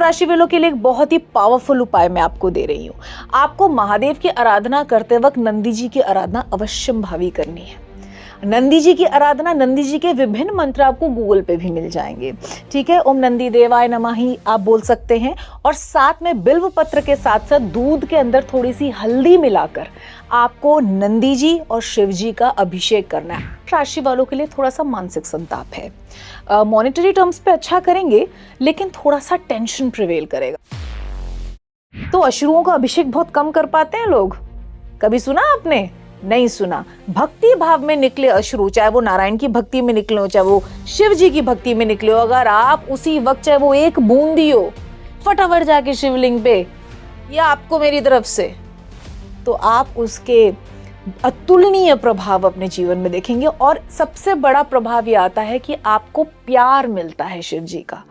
राशि वालों के लिए एक बहुत ही पावरफुल उपाय मैं आपको दे रही हूँ। आपको महादेव की आराधना करते वक्त नंदी जी की आराधना अवश्य भावी करनी है। नंदी जी की आराधना, नंदी जी के विभिन्न मंत्र आपको गूगल पे भी मिल जाएंगे, ठीक है। ओम नंदी देवाय नमः ही आप बोल सकते हैं, और साथ में बिल्व पत्र के साथ साथ दूध के अंदर थोड़ी सी हल्दी मिलाकर आपको नंदी जी और शिव जी का अभिषेक करना है। राशि वालों के लिए थोड़ा सा मानसिक संताप है, मॉनेटरी टर्म्स पे अच्छा करेंगे लेकिन थोड़ा सा टेंशन प्रिवेल करेगा। तो अश्रुओं का अभिषेक बहुत कम कर पाते हैं लोग, कभी सुना आपने? नहीं सुना। भक्ति भाव में निकले अश्रु, चाहे वो नारायण की भक्ति में निकले हो, चाहे वो शिव जी की भक्ति में निकले हो, अगर आप उसी वक्त चाहे वो एक बूंदी हो फटाफट जाके शिवलिंग पे या आपको मेरी तरफ से, तो आप उसके अतुलनीय प्रभाव अपने जीवन में देखेंगे। और सबसे बड़ा प्रभाव ये आता है कि आपको प्यार मिलता है शिव जी का।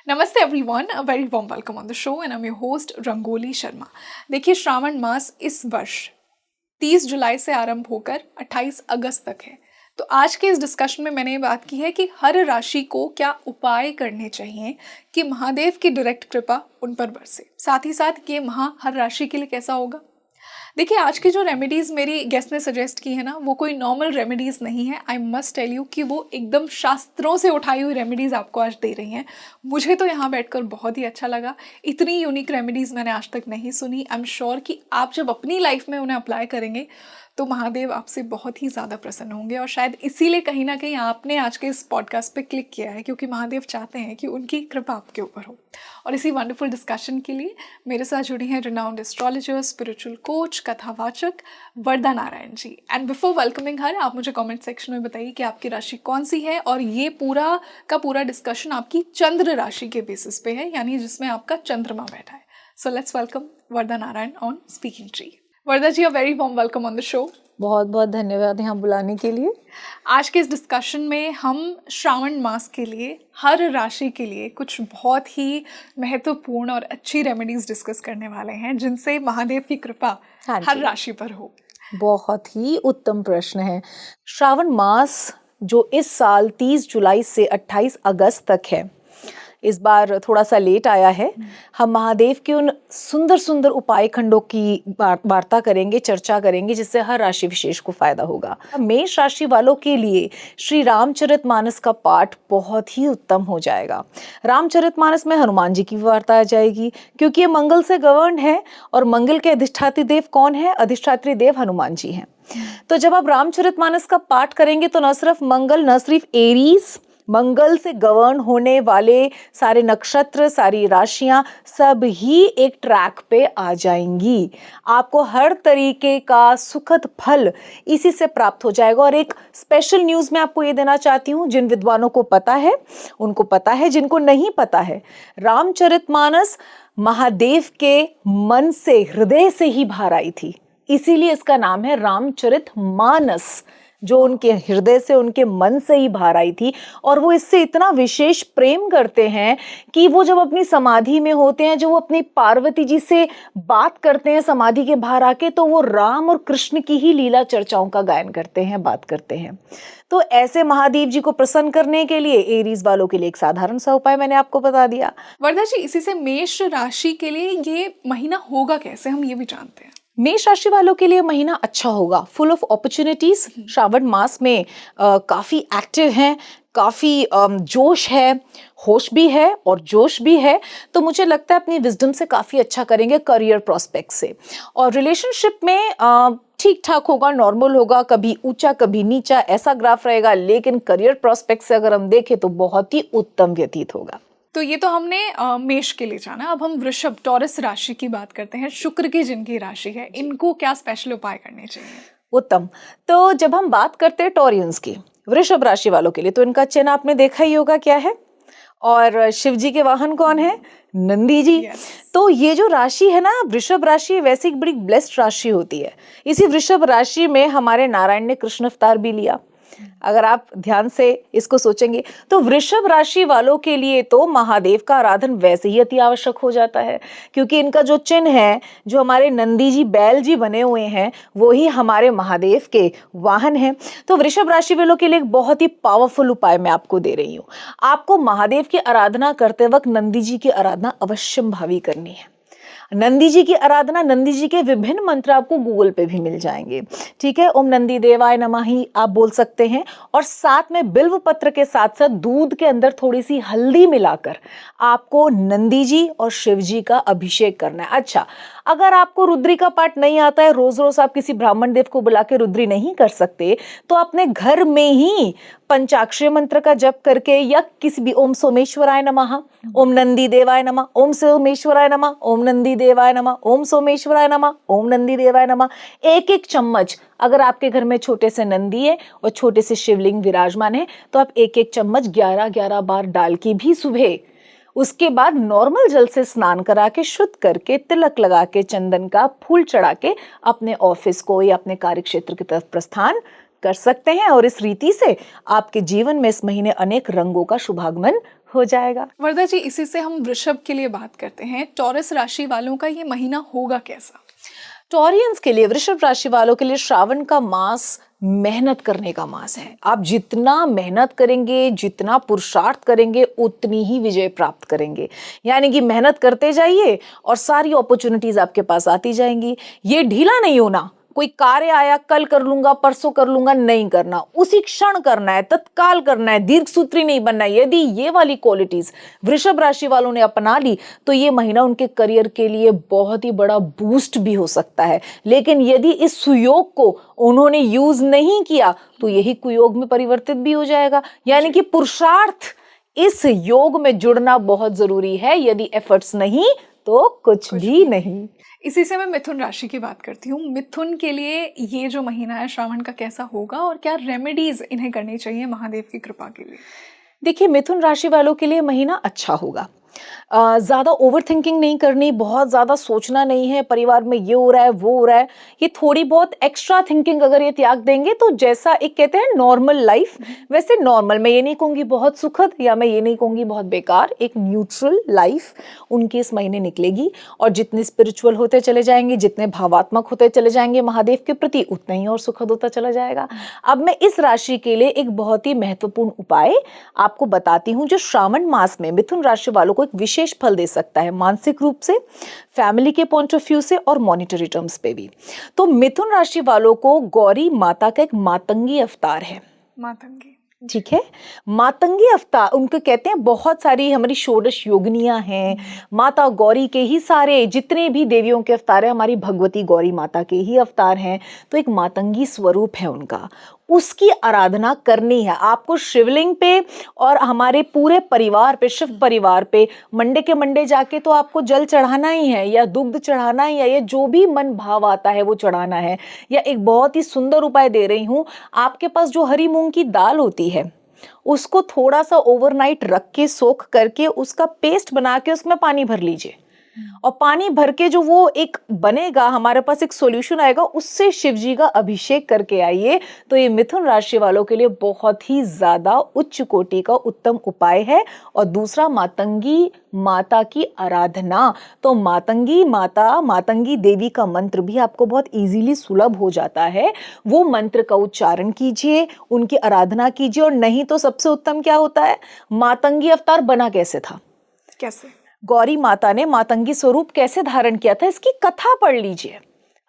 नमस्ते everyone, a very warm welcome on the show and I am your host rangoli Sharma. देखिए, श्रावण मास इस वर्ष 30 जुलाई से आरंभ होकर 28 अगस्त तक है। तो आज के इस डिस्कशन में मैंने ये बात की है कि हर राशि को क्या उपाय करने चाहिए कि महादेव की डायरेक्ट कृपा उन पर बरसे। साथ ही साथ ये माह हर राशि के लिए कैसा होगा। देखिए, आज की जो रेमेडीज़ मेरी गेस्ट ने सजेस्ट की है ना, वो कोई नॉर्मल रेमेडीज़ नहीं है। आई मस्ट टेल यू कि वो एकदम शास्त्रों से उठाई हुई रेमेडीज़ आपको आज दे रही हैं। मुझे तो यहाँ बैठकर बहुत ही अच्छा लगा। इतनी यूनिक रेमेडीज़ मैंने आज तक नहीं सुनी। आई एम श्योर कि आप जब अपनी लाइफ में उन्हें अप्लाई करेंगे तो महादेव आपसे बहुत ही ज़्यादा प्रसन्न होंगे। और शायद इसीलिए कहीं ना कहीं आपने आज के इस पॉडकास्ट पे क्लिक किया है, क्योंकि महादेव चाहते हैं कि उनकी कृपा आपके ऊपर हो। और इसी वंडरफुल डिस्कशन के लिए मेरे साथ जुड़ी हैं रिनाउंड एस्ट्रोलॉजर, स्पिरिचुअल कोच, कथावाचक वर्दा Narayan ji. And before welcoming हर, आप मुझे कमेंट सेक्शन में बताइए कि आपकी राशि कौन सी है। और ये पूरा का पूरा डिस्कशन आपकी चंद्र राशि के बेसिस पे है, यानी जिसमें आपका चंद्रमा बैठा है। So let's welcome Varda Narayan on Speaking Tree. Varda ji, a very warm welcome on the show. बहुत बहुत धन्यवाद यहाँ बुलाने के लिए। आज के इस डिस्कशन में हम श्रावण मास के लिए हर राशि के लिए कुछ बहुत ही महत्वपूर्ण और अच्छी रेमेडीज डिस्कस करने वाले हैं, जिनसे महादेव की कृपा हर राशि पर हो। बहुत ही उत्तम प्रश्न है। श्रावण मास जो इस साल 30 जुलाई से 28 अगस्त तक है, इस बार थोड़ा सा लेट आया है। हम महादेव के उन सुंदर सुंदर उपाय खंडों की वार्ता करेंगे, चर्चा करेंगे, जिससे हर राशि विशेष को फायदा होगा। मेष राशि वालों के लिए श्री रामचरितमानस का पाठ बहुत ही उत्तम हो जाएगा। रामचरितमानस में हनुमान जी की वार्ता आ जाएगी, क्योंकि ये मंगल से गवर्न है और मंगल के अधिष्ठात्री देव कौन है? अधिष्ठात्री देव हनुमान जी हैं। तो जब आप रामचरितमानस का पाठ करेंगे तो न सिर्फ मंगल, न सिर्फ एरीज, मंगल से गवर्न होने वाले सारे नक्षत्र, सारी राशियां सब ही एक ट्रैक पे आ जाएंगी। आपको हर तरीके का सुखद फल इसी से प्राप्त हो जाएगा। और एक स्पेशल न्यूज़ मैं आपको ये देना चाहती हूँ, जिन विद्वानों को पता है उनको पता है, जिनको नहीं पता है, रामचरितमानस महादेव के मन से, हृदय से ही बाहर आई थी, इसीलिए इसका नाम है रामचरितमानस, जो उनके हृदय से, उनके मन से ही बाहर आई थी। और वो इससे इतना विशेष प्रेम करते हैं कि वो जब अपनी समाधि में होते हैं, जो वो अपनी पार्वती जी से बात करते हैं समाधि के बाहर आके, तो वो राम और कृष्ण की ही लीला चर्चाओं का गायन करते हैं, बात करते हैं। तो ऐसे महादेव जी को प्रसन्न करने के लिए एरीज वालों के लिए एक साधारण सा उपाय मैंने आपको बता दिया। वर्दा जी, इसी से मेष राशि के लिए ये महीना होगा कैसे, हम ये भी जानते हैं। मेष राशि वालों के लिए महीना अच्छा होगा, फुल ऑफ अपॉर्चुनिटीज। श्रावण मास में काफ़ी एक्टिव हैं, काफ़ी जोश है, होश भी है और जोश भी है। तो मुझे लगता है अपनी विजडम से काफ़ी अच्छा करेंगे करियर प्रोस्पेक्ट से। और रिलेशनशिप में ठीक ठाक होगा, नॉर्मल होगा, कभी ऊंचा कभी नीचा ऐसा ग्राफ रहेगा, लेकिन करियर प्रोस्पेक्ट से अगर हम देखें तो बहुत ही उत्तम व्यतीत होगा। तो ये तो हमने मेष के लिए जाना। अब हम वृषभ, टॉरस राशि की बात करते हैं। शुक्र की जिनकी राशि है, इनको क्या स्पेशल उपाय करने चाहिए? उत्तम। तो जब हम बात करते हैं टॉरियंस की, वृषभ राशि वालों के लिए, तो इनका चिन्ह आपने देखा ही होगा क्या है, और शिव जी के वाहन कौन है? नंदी जी। तो ये जो राशि है ना, वृषभ राशि, वैसे एक बड़ी ब्लेस्ड राशि होती है। इसी वृषभ राशि में हमारे नारायण ने कृष्ण अवतार भी लिया। अगर आप ध्यान से इसको सोचेंगे तो वृषभ राशि वालों के लिए तो महादेव का आराधन वैसे ही अति आवश्यक हो जाता है, क्योंकि इनका जो चिन्ह है, जो हमारे नंदी जी बैल जी बने हुए हैं, वो ही हमारे महादेव के वाहन हैं। तो वृषभ राशि वालों के लिए एक बहुत ही पावरफुल उपाय मैं आपको दे रही हूँ। आपको महादेव की आराधना करते वक्त नंदी जी की आराधना अवश्य भावी करनी है। नंदी जी की आराधना, नंदी जी के विभिन्न मंत्र आपको गूगल पे भी मिल जाएंगे, ठीक है। ओम नंदी देवाय नमः ही आप बोल सकते हैं, और साथ में बिल्व पत्र के साथ साथ दूध के अंदर थोड़ी सी हल्दी मिलाकर आपको नंदी जी और शिव जी का अभिषेक करना है। अच्छा, अगर आपको रुद्री का पाठ नहीं आता है, रोज रोज आप किसी ब्राह्मण देव को बुला के रुद्री नहीं कर सकते, तो अपने घर में ही पंचाक्षरी मंत्र का जप करके या किसी भी ओम सोमेश्वराय नमः, ओम नंदी देवाय नमः, ओम सोमेश्वराय नमः, ओम नंदी देवाय नमः, ओम सोमेश्वराय नमः, ओम नंदी देवाय नमः, एक एक चम्मच, अगर आपके घर में छोटे से नंदी है और छोटे से शिवलिंग विराजमान है तो आप एक एक चम्मच 11-11 बार डाल के भी सुबह, उसके बाद नॉर्मल जल से स्नान करा के शुद्ध करके तिलक लगा के चंदन का फूल चढ़ा के अपने ऑफिस को या अपने कार्य क्षेत्र की तरफ प्रस्थान कर सकते हैं। और इस रीति से आपके जीवन में इस महीने अनेक रंगों का शुभागमन हो जाएगा। वर्दा जी, इसी से हम वृषभ के लिए बात करते हैं। टॉरस राशि वालों का ये महीना होगा कैसा? टॉरियंस के लिए, वृषभ राशि वालों के लिए श्रावण का मास मेहनत करने का मास है। आप जितना मेहनत करेंगे, जितना पुरुषार्थ करेंगे, उतनी ही विजय प्राप्त करेंगे। यानी कि मेहनत करते जाइए और सारी अपॉर्चुनिटीज आपके पास आती जाएंगी। ये ढीला नहीं होना, कोई कार्य आया कल कर लूंगा, परसों कर लूंगा, नहीं करना, उसी क्षण करना है, तत्काल करना है, दीर्घ सूत्री नहीं बनना है। यदि ये वाली क्वालिटीज वृषभ राशि वालों ने अपना ली तो ये महीना उनके करियर के लिए बहुत ही बड़ा बूस्ट भी हो सकता है। लेकिन यदि इस सुयोग को उन्होंने यूज नहीं किया तो यही कुयोग में परिवर्तित भी हो जाएगा। यानी कि पुरुषार्थ, इस योग में जुड़ना बहुत जरूरी है। यदि एफर्ट्स नहीं तो कुछ भी नहीं। इसी से मैं मिथुन राशि की बात करती हूँ। मिथुन के लिए ये जो महीना है श्रावण का कैसा होगा और क्या रेमेडीज इन्हें करनी चाहिए महादेव की कृपा के लिए? देखिए, मिथुन राशि वालों के लिए महीना अच्छा होगा। ज़्यादा ओवर थिंकिंग नहीं करनी, बहुत ज़्यादा सोचना नहीं है परिवार में ये हो रहा है वो हो रहा है। ये थोड़ी बहुत एक्स्ट्रा थिंकिंग अगर ये त्याग देंगे तो जैसा एक कहते हैं नॉर्मल लाइफ, वैसे नॉर्मल, मैं ये नहीं कहूँगी बहुत सुखद या मैं ये नहीं कहूँगी बहुत बेकार, एक न्यूट्रल लाइफ उनकी इस महीने निकलेगी। और जितने स्पिरिचुअल होते चले जाएंगे, जितने भावात्मक होते चले जाएंगे महादेव के प्रति, उतना ही और सुखद होता चला जाएगा। अब मैं इस राशि के लिए एक बहुत ही महत्वपूर्ण उपाय आपको बताती हूँ जो श्रावण मास में मिथुन राशि वालों को एक विशेष फल दे सकता है, मानसिक रूप से, फैमिली के पॉइंट ऑफ व्यू से और मॉनेटरी टर्म्स पे भी। तो मिथुन राशि वालों को गौरी माता का एक मातंगी अवतार है। मातंगी, ठीक है, मातंगी अवतार उनको कहते हैं। बहुत सारी हमारी षोडश योगिनियां हैं, माता गौरी के ही सारे जितने भी देवियों के अवतार हैं हमारी भगवती गौरी माता के ही अवतार हैं। तो एक मातंगी स्वरूप है उनका, उसकी आराधना करनी है आपको शिवलिंग पे और हमारे पूरे परिवार पे, शिव परिवार पे मंडे के मंडे जाके तो आपको जल चढ़ाना ही है या दुग्ध चढ़ाना ही है, या जो भी मन भाव आता है वो चढ़ाना है। या एक बहुत ही सुंदर उपाय दे रही हूँ, आपके पास जो हरी मूंग की दाल होती है उसको थोड़ा सा ओवरनाइट रख के सोख करके उसका पेस्ट बना के उसमें पानी भर लीजिए, और पानी भर के जो वो एक बनेगा, हमारे पास एक सॉल्यूशन आएगा, उससे शिव जी का अभिषेक करके आइए। तो ये मिथुन राशि वालों के लिए बहुत ही ज्यादा उच्च कोटि का उत्तम उपाय है। और दूसरा, मातंगी माता की आराधना। तो मातंगी माता, मातंगी देवी का मंत्र भी आपको बहुत इजीली सुलभ हो जाता है। वो मंत्र का उच्चारण कीजिए, उनकी आराधना कीजिए। और नहीं तो सबसे उत्तम क्या होता है, मातंगी अवतार बना कैसे था, कैसे गौरी माता ने मातंगी स्वरूप कैसे धारण किया था, इसकी कथा पढ़ लीजिए।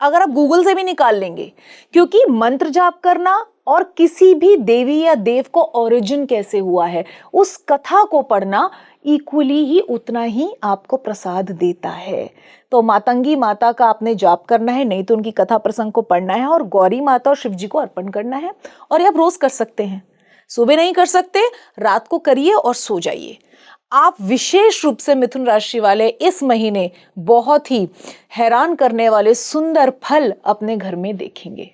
अगर आप गूगल से भी निकाल लेंगे, क्योंकि मंत्र जाप करना और किसी भी देवी या देव को ओरिजिन कैसे हुआ है उस कथा को पढ़ना इक्वली ही उतना ही आपको प्रसाद देता है। तो मातंगी माता का आपने जाप करना है, नहीं तो उनकी कथा प्रसंग को पढ़ना है और गौरी माता और शिव जी को अर्पण करना है। और ये आप रोज कर सकते हैं, सुबह नहीं कर सकते रात को करिए और सो जाइए। आप विशेष रूप से मिथुन राशि वाले इस महीने बहुत ही हैरान करने वाले सुंदर फल अपने घर में देखेंगे।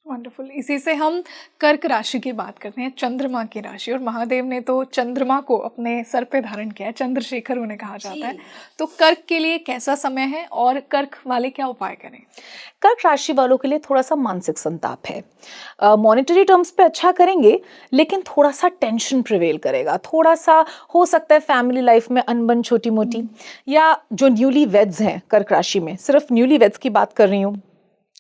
वंडरफुल। इसी से हम कर्क राशि की बात करते हैं, चंद्रमा की राशि। और महादेव ने तो चंद्रमा को अपने सर पे धारण किया है, चंद्रशेखर उन्हें कहा जाता है। तो कर्क के लिए कैसा समय है और कर्क वाले क्या उपाय करें? कर्क राशि वालों के लिए थोड़ा सा मानसिक संताप है। मॉनेटरी टर्म्स पे अच्छा करेंगे, लेकिन थोड़ा सा टेंशन प्रिवेल करेगा। थोड़ा सा हो सकता है फैमिली लाइफ में अनबन छोटी मोटी, या जो न्यूली वेड्स हैं कर्क राशि में, सिर्फ न्यूली वेड्स की बात कर रही हूँ,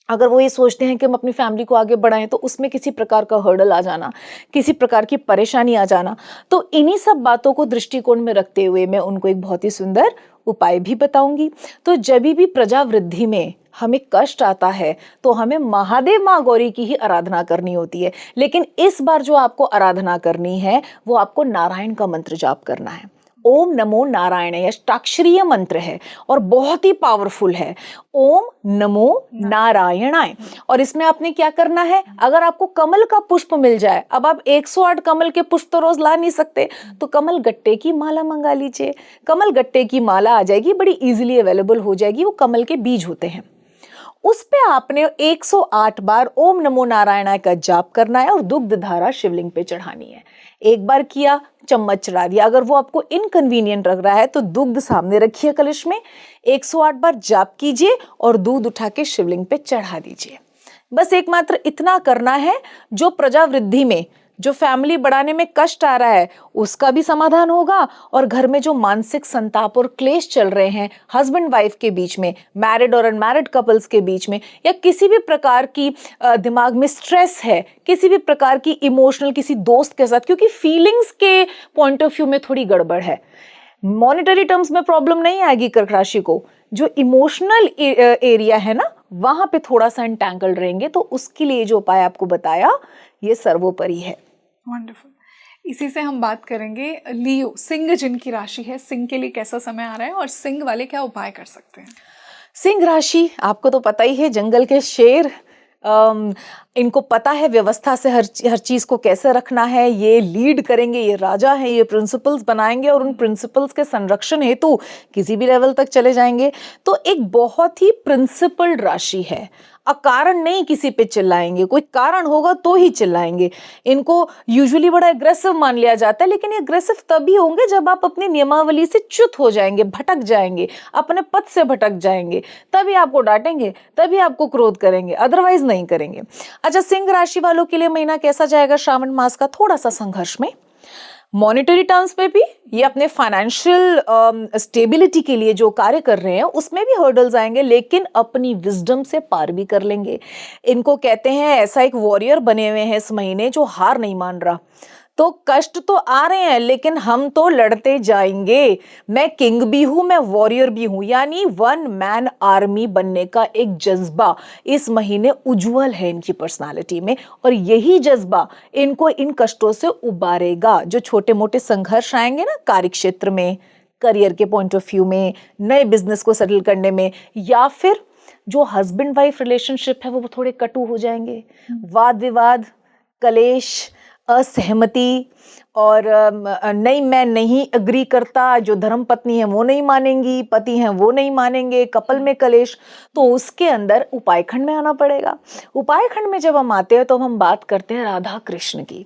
अगर वो ये सोचते हैं कि हम अपनी फैमिली को आगे बढ़ाएं, तो उसमें किसी प्रकार का हर्डल आ जाना, किसी प्रकार की परेशानी आ जाना, तो इन्हीं सब बातों को दृष्टिकोण में रखते हुए मैं उनको एक बहुत ही सुंदर उपाय भी बताऊंगी। तो जब भी प्रजा वृद्धि में हमें कष्ट आता है तो हमें महादेव माँ गौरी की ही आराधना करनी होती है, लेकिन इस बार जो आपको आराधना करनी है वो आपको नारायण का मंत्र जाप करना है। ओम नमो नारायण यह अष्टाक्षरीय मंत्र है और बहुत ही पावरफुल है। ओम नमो नारायणाय। और इसमें आपने क्या करना है, अगर आपको कमल का पुष्प मिल जाए, अब आप 108 कमल के पुष्प तो रोज ला नहीं सकते, तो कमल गट्टे की माला मंगा लीजिए। कमल गट्टे की माला आ जाएगी, बड़ी इजीली अवेलेबल हो जाएगी, वो कमल के बीज होते हैं। उस पे आपने 108 बार ओम नमो नारायणाय का जाप करना है और दुग्ध धारा शिवलिंग पे चढ़ानी है। एक बार किया, चम्मच चढ़ा दिया। अगर वो आपको इनकन्वीनियंट लग रहा है तो दुग्ध सामने रखिए कलश में, 108 बार जाप कीजिए और दूध उठा के शिवलिंग पे चढ़ा दीजिए। बस एकमात्र इतना करना है, जो प्रजा वृद्धि में, जो फैमिली बढ़ाने में कष्ट आ रहा है उसका भी समाधान होगा, और घर में जो मानसिक संताप और क्लेश चल रहे हैं हस्बैंड वाइफ के बीच में, मैरिड और अनमैरिड कपल्स के बीच में, या किसी भी प्रकार की दिमाग में स्ट्रेस है, किसी भी प्रकार की इमोशनल किसी दोस्त के साथ, क्योंकि फीलिंग्स के पॉइंट ऑफ व्यू में थोड़ी गड़बड़ है। मॉनेटरी टर्म्स में प्रॉब्लम नहीं आएगी कर्क राशि को, जो इमोशनल एरिया है ना, वहां पे थोड़ा सा एंटैंगल्ड रहेंगे। तो उसके लिए जो उपाय आपको बताया ये सर्वोपरि है। वंडरफुल। इसी से हम बात करेंगे लियो, सिंह जिनकी राशि है, सिंह के लिए कैसा समय आ रहा है और सिंह वाले क्या उपाय कर सकते हैं? सिंह राशि, आपको तो पता ही है, जंगल के शेर, इनको पता है व्यवस्था से हर चीज को कैसे रखना है। ये लीड करेंगे, ये राजा हैं, ये प्रिंसिपल्स बनाएंगे और उन प्रिंसिपल्स के संरक्षण हेतु किसी भी लेवल तक चले जाएंगे। तो एक बहुत ही प्रिंसिपल्ड राशि है। अकारण नहीं किसी पे चिल्लाएंगे, कोई कारण होगा तो ही चिल्लाएंगे। इनको यूजुअली बड़ा एग्रेसिव मान लिया जाता है, लेकिन ये एग्रेसिव तभी होंगे जब आप अपनी नियमावली से च्युत हो जाएंगे, भटक जाएंगे, अपने पथ से भटक जाएंगे, तभी आपको डांटेंगे, तभी आपको क्रोध करेंगे, अदरवाइज नहीं करेंगे। अच्छा, सिंह राशि वालों के लिए महीना कैसा जाएगा श्रावण मास का? थोड़ा सा संघर्ष में, मॉनेटरी टर्म्स पे भी, ये अपने फाइनेंशियल स्टेबिलिटी के लिए जो कार्य कर रहे हैं उसमें भी हर्डल्स आएंगे, लेकिन अपनी विजडम से पार भी कर लेंगे। इनको कहते हैं ऐसा एक वॉरियर बने हुए हैं इस महीने जो हार नहीं मान रहा। तो कष्ट तो आ रहे हैं, लेकिन हम तो लड़ते जाएंगे। मैं किंग भी हूं, मैं वॉरियर भी हूं, यानी वन मैन आर्मी बनने का एक जज्बा इस महीने उज्जवल है इनकी पर्सनालिटी में, और यही जज्बा इनको इन कष्टों से उबारेगा। जो छोटे मोटे संघर्ष आएंगे ना कार्य क्षेत्र में, करियर के पॉइंट ऑफ व्यू में, नए बिजनेस को सेटल करने में, या फिर जो हस्बैंड वाइफ रिलेशनशिप है वो थोड़े कटु हो जाएंगे। वाद विवाद, कलेश, असहमति, और नहीं मैं नहीं अग्री करता, जो धर्म पत्नी है वो नहीं मानेंगी, पति हैं वो नहीं मानेंगे, कपल में कलेश, तो उसके अंदर उपाय खंड में आना पड़ेगा। उपाय खंड में जब हम आते हैं तो हम बात करते हैं राधा कृष्ण की।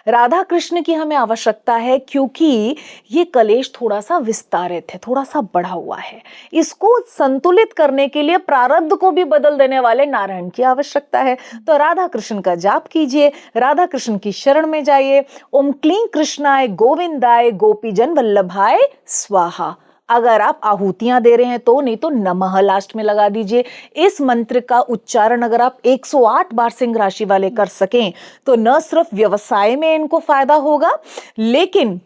राधा कृष्ण की हमें आवश्यकता है, क्योंकि ये कलेश थोड़ा सा विस्तारित है, थोड़ा सा बढ़ा हुआ है। इसको संतुलित करने के लिए प्रारब्ध को भी बदल देने वाले नारायण की आवश्यकता है। तो राधा कृष्ण का जाप कीजिए, राधा कृष्ण की शरण में जाइए। ओम क्लीं कृष्णाय गोविंदाय गोपीजन वल्लभाय स्वाहा। अगर आप आहुतियां दे रहे हैं तो, नहीं तो नमः लास्ट में लगा दीजिए। इस मंत्र का उच्चारण अगर आप 108 बार सिंह राशि वाले कर सकें तो न सिर्फ व्यवसाय में इनको फायदा होगा, लेकिन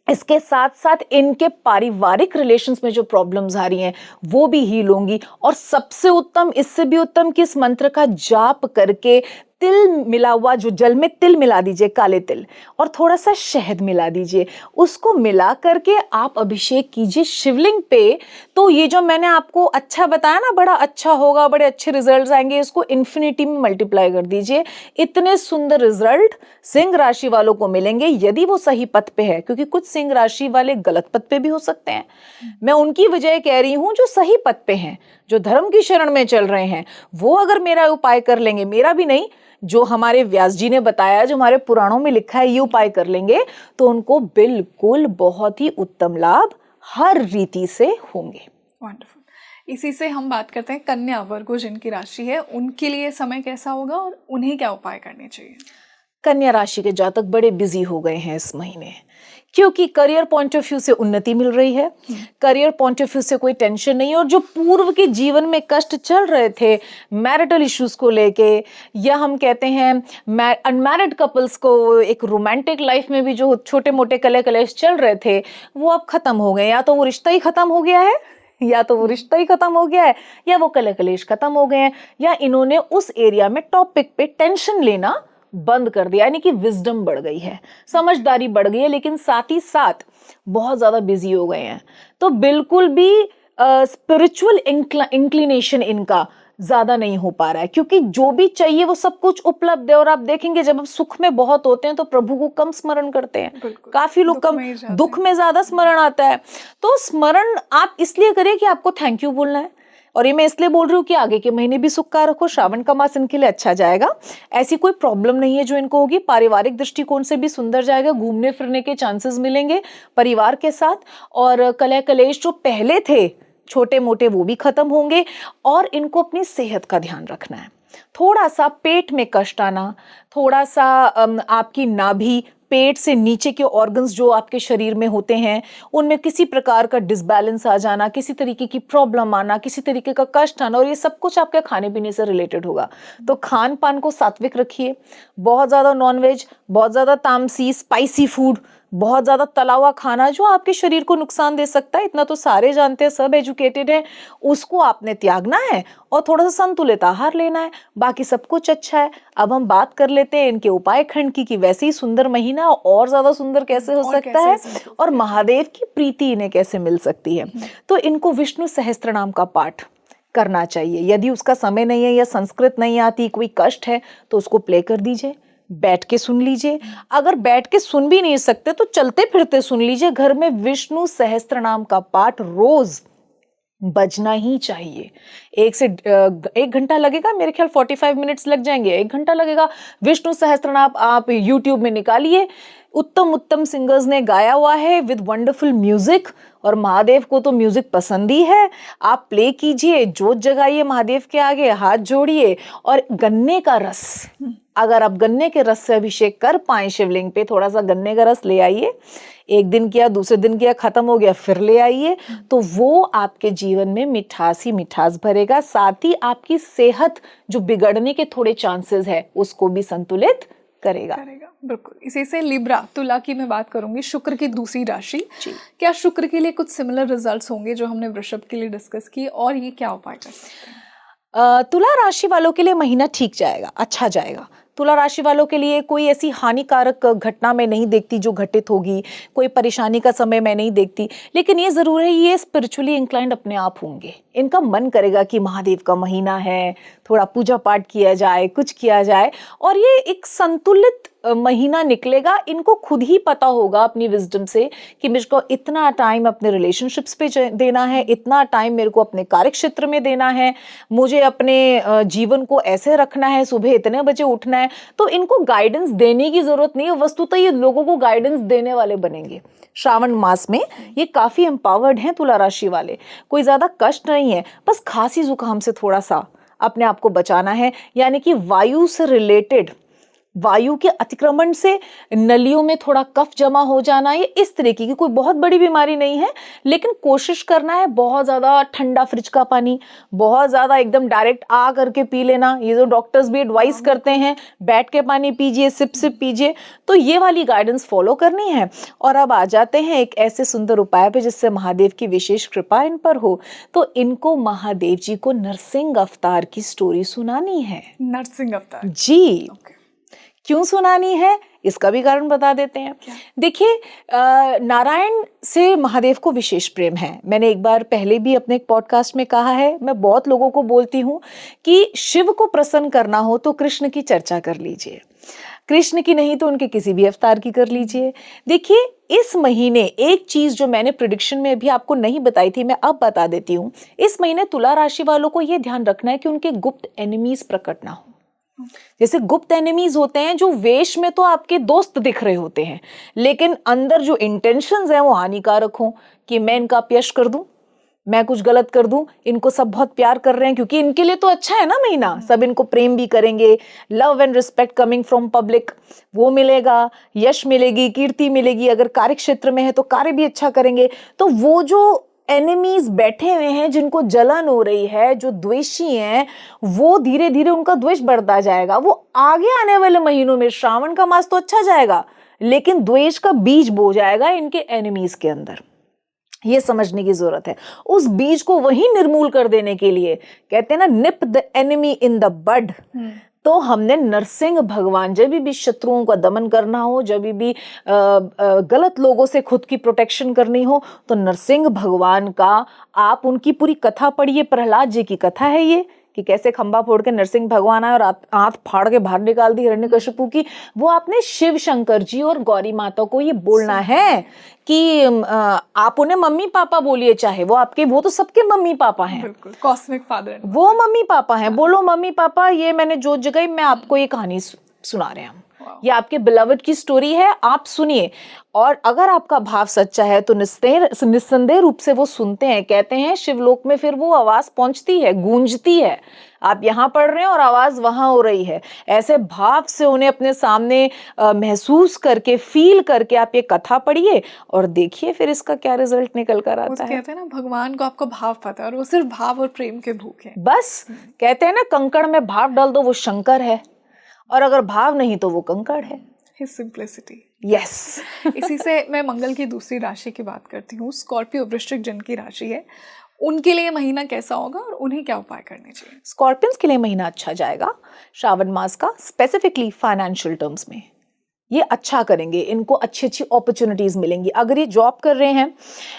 इसके साथ साथ इनके पारिवारिक रिलेशंस में जो प्रॉब्लम्स आ रही हैं वो भी हील होंगी। और सबसे उत्तम, इससे भी उत्तम कि इस मंत्र का जाप करके तिल मिला हुआ, जो जल में तिल मिला दीजिए, काले तिल, और थोड़ा सा शहद मिला दीजिए, उसको मिला करके आप अभिषेक कीजिए शिवलिंग पे। तो ये जो मैंने आपको अच्छा बताया ना, बड़ा अच्छा होगा, बड़े अच्छे रिजल्ट्स आएंगे, इसको इन्फिनिटी में मल्टीप्लाई कर दीजिए। इतने सुंदर रिजल्ट सिंह राशि वालों को मिलेंगे यदि वो सही पथ पे है, क्योंकि कुछ सिंह राशि वाले गलत पथ पे भी हो सकते हैं। मैं उनकी वजह कह रही हूं जो सही पथ पे हैं, जो धर्म की शरण में चल रहे हैं। वो अगर मेरा उपाय कर लेंगे, मेरा भी नहीं, जो हमारे व्यास जी ने बताया, जो हमारे पुराणों में लिखा है, ये उपाय कर लेंगे तो उनको बिल्कुल बहुत ही उत्तम लाभ हर रीति से होंगे। वंडरफुल। इसी से हम बात करते हैं कन्या वर्गो जिनकी राशि है, उनके लिए समय कैसा होगा और उन्हें क्या उपाय करने चाहिए? कन्या राशि के जातक बड़े बिजी हो गए हैं इस महीने, क्योंकि करियर पॉइंट ऑफ व्यू से उन्नति मिल रही है, करियर पॉइंट ऑफ व्यू से कोई टेंशन नहीं है। और जो पूर्व के जीवन में कष्ट चल रहे थे मैरिटल इश्यूज को लेके, या हम कहते हैं अनमैरिड कपल्स को एक रोमांटिक लाइफ में भी जो छोटे मोटे कले कलेश चल रहे थे, वो अब खत्म हो गए। या तो वो रिश्ता ही खत्म हो गया है, या तो वो रिश्ता ही खत्म हो गया है, या वो कले कलेश खत्म हो गए हैं, या इन्होंने उस एरिया में टॉपिक पे टेंशन लेना बंद कर दिया, यानी कि विजडम बढ़ गई है, समझदारी बढ़ गई है, लेकिन साथ ही साथ बहुत ज्यादा बिजी हो गए हैं। तो बिल्कुल भी स्पिरिचुअल इंक्लिनेशन इनका ज्यादा नहीं हो पा रहा है, क्योंकि जो भी चाहिए वो सब कुछ उपलब्ध है। और आप देखेंगे जब आप सुख में बहुत होते हैं तो प्रभु को कम स्मरण करते हैं, काफी लोग कम, दुख में ज्यादा स्मरण आता है। तो स्मरण आप इसलिए करिए कि आपको थैंक यू बोलना है। और ये मैं इसलिए बोल रही हूँ कि आगे के महीने भी सुख का रखो, श्रावण का मास इनके लिए अच्छा जाएगा, ऐसी कोई प्रॉब्लम नहीं है जो इनको होगी। पारिवारिक दृष्टिकोण से भी सुंदर जाएगा, घूमने फिरने के चांसेस मिलेंगे परिवार के साथ, और कलह कलेश जो पहले थे छोटे मोटे वो भी खत्म होंगे। और इनको अपनी सेहत का ध्यान रखना है। थोड़ा सा पेट में कष्ट आना, थोड़ा सा आपकी नाभि, पेट से नीचे के ऑर्गन्स जो आपके शरीर में होते हैं उनमें किसी प्रकार का डिसबैलेंस आ जाना, किसी तरीके की प्रॉब्लम आना, किसी तरीके का कष्ट आना, और ये सब कुछ आपके खाने पीने से रिलेटेड होगा। तो खान पान को सात्विक रखिए, बहुत ज्यादा नॉनवेज, बहुत ज्यादा तामसी स्पाइसी फूड, बहुत ज्यादा तला हुआ खाना जो आपके शरीर को नुकसान दे सकता है, इतना तो सारे जानते हैं, सब एजुकेटेड हैं, उसको आपने त्यागना है और थोड़ा सा संतुलित आहार लेना है। बाकी सब कुछ अच्छा है। अब हम बात कर लेते हैं इनके उपाय खंड की, कि वैसे ही सुंदर महीना और ज्यादा सुंदर कैसे हो सकता है और महादेव की प्रीति इन्हें कैसे मिल सकती है। तो इनको विष्णु सहस्त्र नाम का पाठ करना चाहिए। यदि उसका समय नहीं है या संस्कृत नहीं आती, कोई कष्ट है, तो उसको प्ले कर दीजिए, बैठ के सुन लीजिए। अगर बैठ के सुन भी नहीं सकते तो चलते फिरते सुन लीजिए। घर में विष्णु सहस्त्र नाम का पाठ रोज बजना ही चाहिए। 1 घंटा लगेगा, मेरे ख्याल 45 मिनट्स लग जाएंगे, 1 घंटा लगेगा। विष्णु सहस्त्रनाम आप यूट्यूब में निकालिए, उत्तम उत्तम सिंगर्स ने गाया हुआ है विद वंडरफुल म्यूजिक, और महादेव को तो म्यूजिक पसंद ही है। आप प्ले कीजिए, जोत जगाइए महादेव के आगे, हाथ जोड़िए, और गन्ने का रस, अगर आप गन्ने के रस से अभिषेक कर पाए शिवलिंग पे, थोड़ा सा गन्ने का रस ले आइए। 1 दिन किया, दूसरे दिन किया, खत्म हो गया, फिर ले आइए, तो वो आपके जीवन में मिठास ही मिठास भरेगा। साथ ही आपकी सेहत जो बिगड़ने के थोड़े चांसेस है उसको भी संतुलित करेगा। बिल्कुल। इसी से लिब्रा, तुला की मैं बात करूंगी, शुक्र की दूसरी राशि। क्या शुक्र के लिए कुछ सिमिलर रिजल्ट्स होंगे जो हमने वृषभ के लिए डिस्कस किए, और ये क्या उपाय कर सकते हैं? तुला राशि वालों के लिए महीना ठीक जाएगा, अच्छा जाएगा। तुला राशि वालों के लिए कोई ऐसी हानिकारक घटना मैं नहीं देखती जो घटित होगी, कोई परेशानी का समय मैं नहीं देखती। लेकिन ये जरूर है, ये स्पिरिचुअली इंक्लाइंड अपने आप होंगे। इनका मन करेगा कि महादेव का महीना है, थोड़ा पूजा पाठ किया जाए, कुछ किया जाए, और ये एक संतुलित महीना निकलेगा। इनको खुद ही पता होगा अपनी विजडम से कि मुझको इतना टाइम अपने रिलेशनशिप्स पे देना है, इतना टाइम मेरे को अपने कार्य क्षेत्र में देना है, मुझे अपने जीवन को ऐसे रखना है, सुबह इतने बजे उठना है। तो इनको गाइडेंस देने की जरूरत नहीं है, वस्तुतः ये लोगों को गाइडेंस देने वाले बनेंगे। श्रावण मास में ये काफी एम्पावर्ड हैं तुला राशि वाले, कोई ज्यादा कष्ट नहीं है, बस खांसी जुकाम से थोड़ा सा अपने आप को बचाना है। यानी कि वायु से रिलेटेड, वायु के अतिक्रमण से नलियों में थोड़ा कफ जमा हो जाना, ये इस तरीके की कोई बहुत बड़ी बीमारी नहीं है। लेकिन कोशिश करना है बहुत ज्यादा ठंडा फ्रिज का पानी, बहुत ज्यादा एकदम डायरेक्ट आ करके पी लेना, ये जो डॉक्टर्स भी एडवाइस करते हैं, बैठ के पानी पीजिए, सिप सिप पीजिए, तो ये वाली गाइडेंस फॉलो करनी है। और अब आ जाते हैं एक ऐसे सुंदर उपाय पे जिससे महादेव की विशेष कृपा इन पर हो। तो इनको महादेव जी को नरसिंह अवतार की स्टोरी सुनानी है। नरसिंह अवतार जी, क्यों सुनानी है इसका भी कारण बता देते हैं। देखिए, नारायण से महादेव को विशेष प्रेम है। मैंने एक बार पहले भी अपने एक पॉडकास्ट में कहा है, मैं बहुत लोगों को बोलती हूँ कि शिव को प्रसन्न करना हो तो कृष्ण की चर्चा कर लीजिए, कृष्ण की नहीं तो उनके किसी भी अवतार की कर लीजिए। देखिए, इस महीने एक चीज जो मैंने प्रेडिक्शन में भी आपको नहीं बताई थी, मैं अब बता देती हूँ। इस महीने तुला राशि वालों को यह ध्यान रखना है कि उनके गुप्त एनिमीज प्रकट ना हो। जैसे गुप्त एनिमीज होते हैं जो वेश में तो आपके दोस्त दिख रहे होते हैं, लेकिन अंदर जो इंटेंशंस हैं वो हानिकारक हों, कि मैं इनका अपयश कर दूं, मैं कुछ गलत कर दूं, इनको सब बहुत प्यार कर रहे हैं क्योंकि इनके लिए तो अच्छा है ना महीना, सब इनको प्रेम भी करेंगे, love and respect coming from public वो मिलेगा, यश मिलेगी, कीर्ति मिलेगी, अगर कार्य क्षेत्र में है तो कार्य भी अच्छा करेंगे। तो वो जो एनिमीज बैठे हुए हैं जिनको जलन हो रही है, जो द्वेषी हैं, वो धीरे धीरे उनका द्वेष बढ़ता जाएगा। वो आगे आने वाले महीनों में, श्रावण का मास तो अच्छा जाएगा लेकिन द्वेष का बीज बो जाएगा इनके एनिमीज के अंदर। ये समझने की जरूरत है। उस बीज को वहीं निर्मूल कर देने के लिए कहते हैं ना, nip the enemy in the bud. तो हमने नरसिंह भगवान, जब भी शत्रुओं का दमन करना हो, जब भी गलत लोगों से खुद की प्रोटेक्शन करनी हो, तो नरसिंह भगवान का आप उनकी पूरी कथा पढ़िए। प्रहलाद जी की कथा है ये, कि कैसे खंबा फोड़ के नरसिंह भगवान आए और आंत फाड़ के बाहर निकाल दी हिरण्यकशिपु की। वो आपने शिव शंकर जी और गौरी माता को ये बोलना है कि आप उन्हें मम्मी पापा बोलिए, चाहे वो आपके, वो तो सबके मम्मी पापा हैं, बिल्कुल कॉस्मिक फादर, वो मम्मी पापा हैं। बोलो मम्मी पापा, ये मैंने जोत जगाई, मैं आपको ये कहानी सुना रहे हैं हम, ये आपके बिलवड की स्टोरी है, आप सुनिए। और अगर आपका भाव सच्चा है तो निस्संदेह रूप से वो सुनते हैं। कहते हैं शिवलोक में फिर वो आवाज पहुंचती है, गूंजती है। आप यहाँ पढ़ रहे हैं और आवाज वहां हो रही है। ऐसे भाव से उन्हें अपने सामने महसूस करके, फील करके आप ये कथा पढ़िए और देखिए फिर इसका क्या रिजल्ट निकल कर आता है। कहते हैं ना, भगवान को आपका भाव पता है और वो सिर्फ भाव और प्रेम के भूखे हैं। बस कहते हैं ना, कंकड़ में भाव डाल दो वो शंकर है, और अगर भाव नहीं तो वो कंकड़ है। His simplicity. Yes. इसी से मैं मंगल की दूसरी राशि की बात करती हूँ। स्कॉर्पियो वृश्चिक जिनकी राशि है, उनके लिए महीना कैसा होगा और उन्हें क्या उपाय करने चाहिए? स्कॉर्पियंस के लिए महीना अच्छा जाएगा श्रावण मास का, स्पेसिफिकली फाइनेंशियल टर्म्स में ये अच्छा करेंगे। इनको अच्छी अच्छी अपॉर्चुनिटीज मिलेंगी। अगर ये जॉब कर रहे हैं,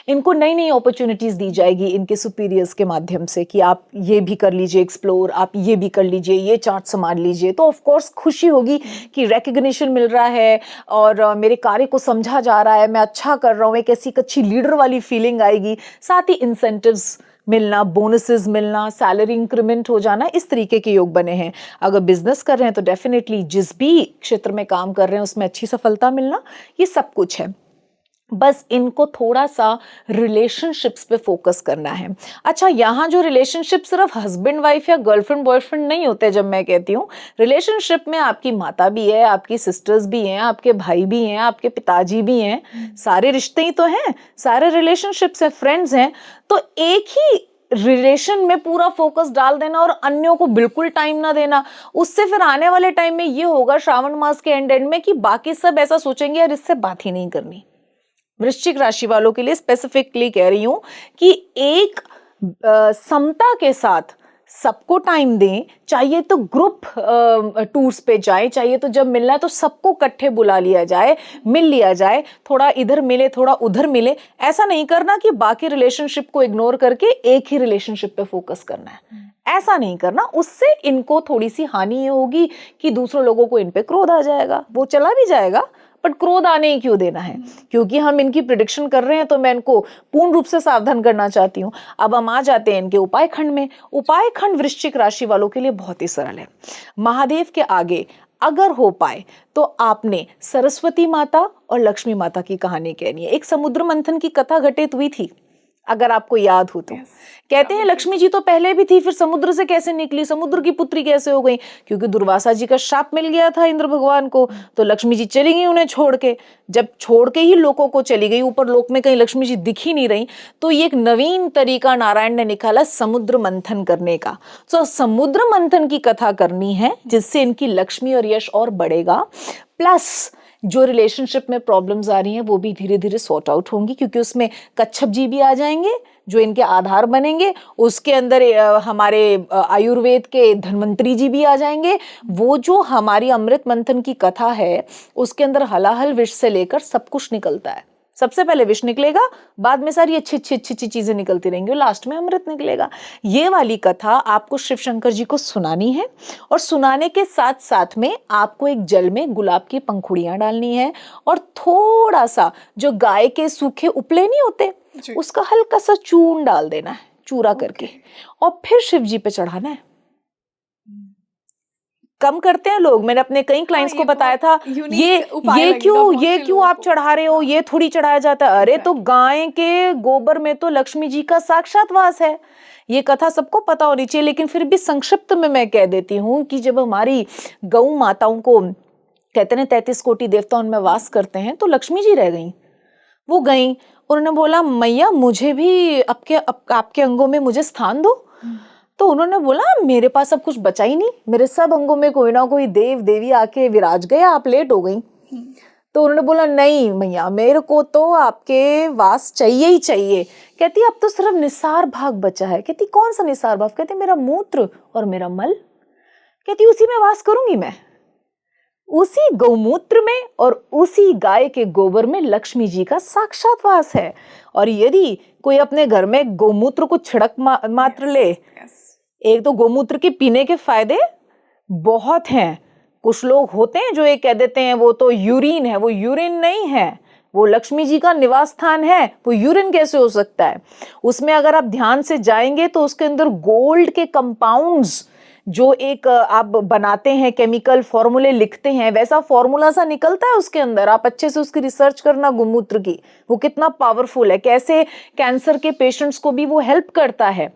इनको नई नई अपॉर्चुनिटीज दी जाएगी इनके सुपीरियर्स के माध्यम से कि आप ये भी कर लीजिए एक्सप्लोर, आप ये भी कर लीजिए, ये चार्ट संभाल लीजिए। तो ऑफ कोर्स खुशी होगी कि रिकग्निशन मिल रहा है और मेरे कार्य को समझा जा रहा है, मैं अच्छा कर रहा हूँ, एक ऐसी अच्छी लीडर वाली फीलिंग आएगी। साथ ही इंसेंटिव्स मिलना, बोनसेस मिलना, सैलरी इंक्रीमेंट हो जाना, इस तरीके के योग बने हैं। अगर बिजनेस कर रहे हैं तो डेफिनेटली जिस भी क्षेत्र में काम कर रहे हैं उसमें अच्छी सफलता मिलना, ये सब कुछ है। बस इनको थोड़ा सा रिलेशनशिप्स पे फोकस करना है। अच्छा, यहाँ जो रिलेशनशिप सिर्फ हस्बैंड वाइफ या गर्लफ्रेंड बॉयफ्रेंड नहीं होते। जब मैं कहती हूँ रिलेशनशिप में आपकी माता भी है, आपकी सिस्टर्स भी हैं, आपके भाई भी हैं, आपके पिताजी भी हैं, सारे रिश्ते ही तो हैं, सारे रिलेशनशिप्स हैं, फ्रेंड्स हैं। तो एक ही रिलेशन में पूरा फोकस डाल देना और अन्यों को बिल्कुल टाइम ना देना, उससे फिर आने वाले टाइम में ये होगा श्रावण मास के एंड में कि बाकी सब ऐसा सोचेंगे यार इससे बात ही नहीं करनी। वृश्चिक राशि वालों के लिए स्पेसिफिकली कह रही हूं कि एक समता के साथ सबको टाइम दें। चाहिए तो ग्रुप टूर्स पे जाए, चाहिए तो जब मिलना है तो सबको इकट्ठे बुला लिया जाए, मिल लिया जाए, थोड़ा इधर मिले थोड़ा उधर मिले। ऐसा नहीं करना कि बाकी रिलेशनशिप को इग्नोर करके एक ही रिलेशनशिप पे फोकस करना है, ऐसा नहीं करना। उससे इनको थोड़ी सी हानि ये होगी कि दूसरे लोगों को इन पे क्रोध आ जाएगा। वो चला भी जाएगा बट क्रोध आने ही क्यों देना है, क्योंकि हम इनकी प्रिडिक्शन कर रहे हैं तो मैं इनको पूर्ण रूप से सावधान करना चाहती हूँ। अब हम आ जाते हैं इनके उपाय खंड में। उपाय खंड वृश्चिक राशि वालों के लिए बहुत ही सरल है। महादेव के आगे अगर हो पाए तो आपने सरस्वती माता और लक्ष्मी माता की कहानी कहनी है। एक समुद्र मंथन की कथा घटित हुई थी, अगर आपको याद हो तो। कहते हैं लक्ष्मी जी तो पहले भी थी, फिर समुद्र से कैसे निकली, समुद्र की पुत्री कैसे हो गई? क्योंकि दुर्वासा जी का शाप मिल गया था इंद्र भगवान को, तो लक्ष्मी जी चली गई उन्हें छोड़ के। जब छोड़ के ही लोकों को चली गई, ऊपर लोक में कहीं लक्ष्मी जी दिख ही नहीं रही, तो ये एक नवीन तरीका नारायण ने निकाला समुद्र मंथन करने का। तो समुद्र मंथन की कथा करनी है जिससे इनकी लक्ष्मी और यश और बढ़ेगा, प्लस जो रिलेशनशिप में प्रॉब्लम्स आ रही हैं वो भी धीरे धीरे सॉर्ट आउट होंगी, क्योंकि उसमें कच्छप जी भी आ जाएंगे जो इनके आधार बनेंगे। उसके अंदर हमारे आयुर्वेद के धन्वंतरी जी भी आ जाएंगे। वो जो हमारी अमृत मंथन की कथा है उसके अंदर हलाहल विष से लेकर सब कुछ निकलता है। सबसे पहले विष निकलेगा, बाद में सारी अच्छी चीजें निकलती रहेंगी और लास्ट में अमृत निकलेगा। ये वाली कथा आपको शिव शंकर जी को सुनानी है और सुनाने के साथ साथ में आपको एक जल में गुलाब की पंखुड़ियां डालनी है और थोड़ा सा जो गाय के सूखे उपले नहीं होते उसका हल्का सा चूर्ण डाल देना है, चूरा करके, और फिर शिव जी पे चढ़ाना है। कम करते हैं लोग। मैंने अपने कई क्लाइंट्स को बताया था, ये क्यों आप चढ़ा रहे हो, ये थोड़ी चढ़ाया जाता है। अरे तो गाय के गोबर में तो लक्ष्मी जी का साक्षात वास है। ये कथा सबको पता होनी चाहिए, लेकिन फिर भी संक्षिप्त में मैं कह देती हूँ कि जब हमारी गौ माताओं को कहते हैं 33 कोटि देवता उनमें वास करते हैं, तो लक्ष्मी जी रह गई। वो गई, उन्होंने बोला मैया मुझे भी आपके अंगों में मुझे स्थान दो। तो उन्होंने बोला मेरे पास अब कुछ बचा ही नहीं, मेरे सब अंगों में कोई ना कोई देव देवी आके विराज गया, आप लेट हो गई। तो उन्होंने बोला नहीं मैया, मेरे को तो आपके वास चाहिए ही चाहिए। कहती अब तो सिर्फ निसार भाग बचा है। कहती कौन सा निसार भाग? कहती मेरा मूत्र और मेरा मल। कहती उसी में वास करूंगी मैं, उसी गौमूत्र में और उसी गाय के गोबर में लक्ष्मी जी का साक्षात वास है। और यदि कोई अपने घर में गौमूत्र को छिड़क मात्र ले, एक तो गौमूत्र के पीने के फायदे बहुत हैं। कुछ लोग होते हैं जो ये कह देते हैं वो तो यूरिन है, वो यूरिन नहीं है, वो लक्ष्मी जी का निवास स्थान है, वो यूरिन कैसे हो सकता है? उसमें अगर आप ध्यान से जाएंगे तो उसके अंदर गोल्ड के कंपाउंड्स जो एक आप बनाते हैं, केमिकल फॉर्मूले लिखते हैं, वैसा फॉर्मूला सा निकलता है उसके अंदर। आप अच्छे से उसकी रिसर्च करना गोमूत्र की, वो कितना पावरफुल है, कैसे कैंसर के पेशेंट्स को भी वो हेल्प करता है।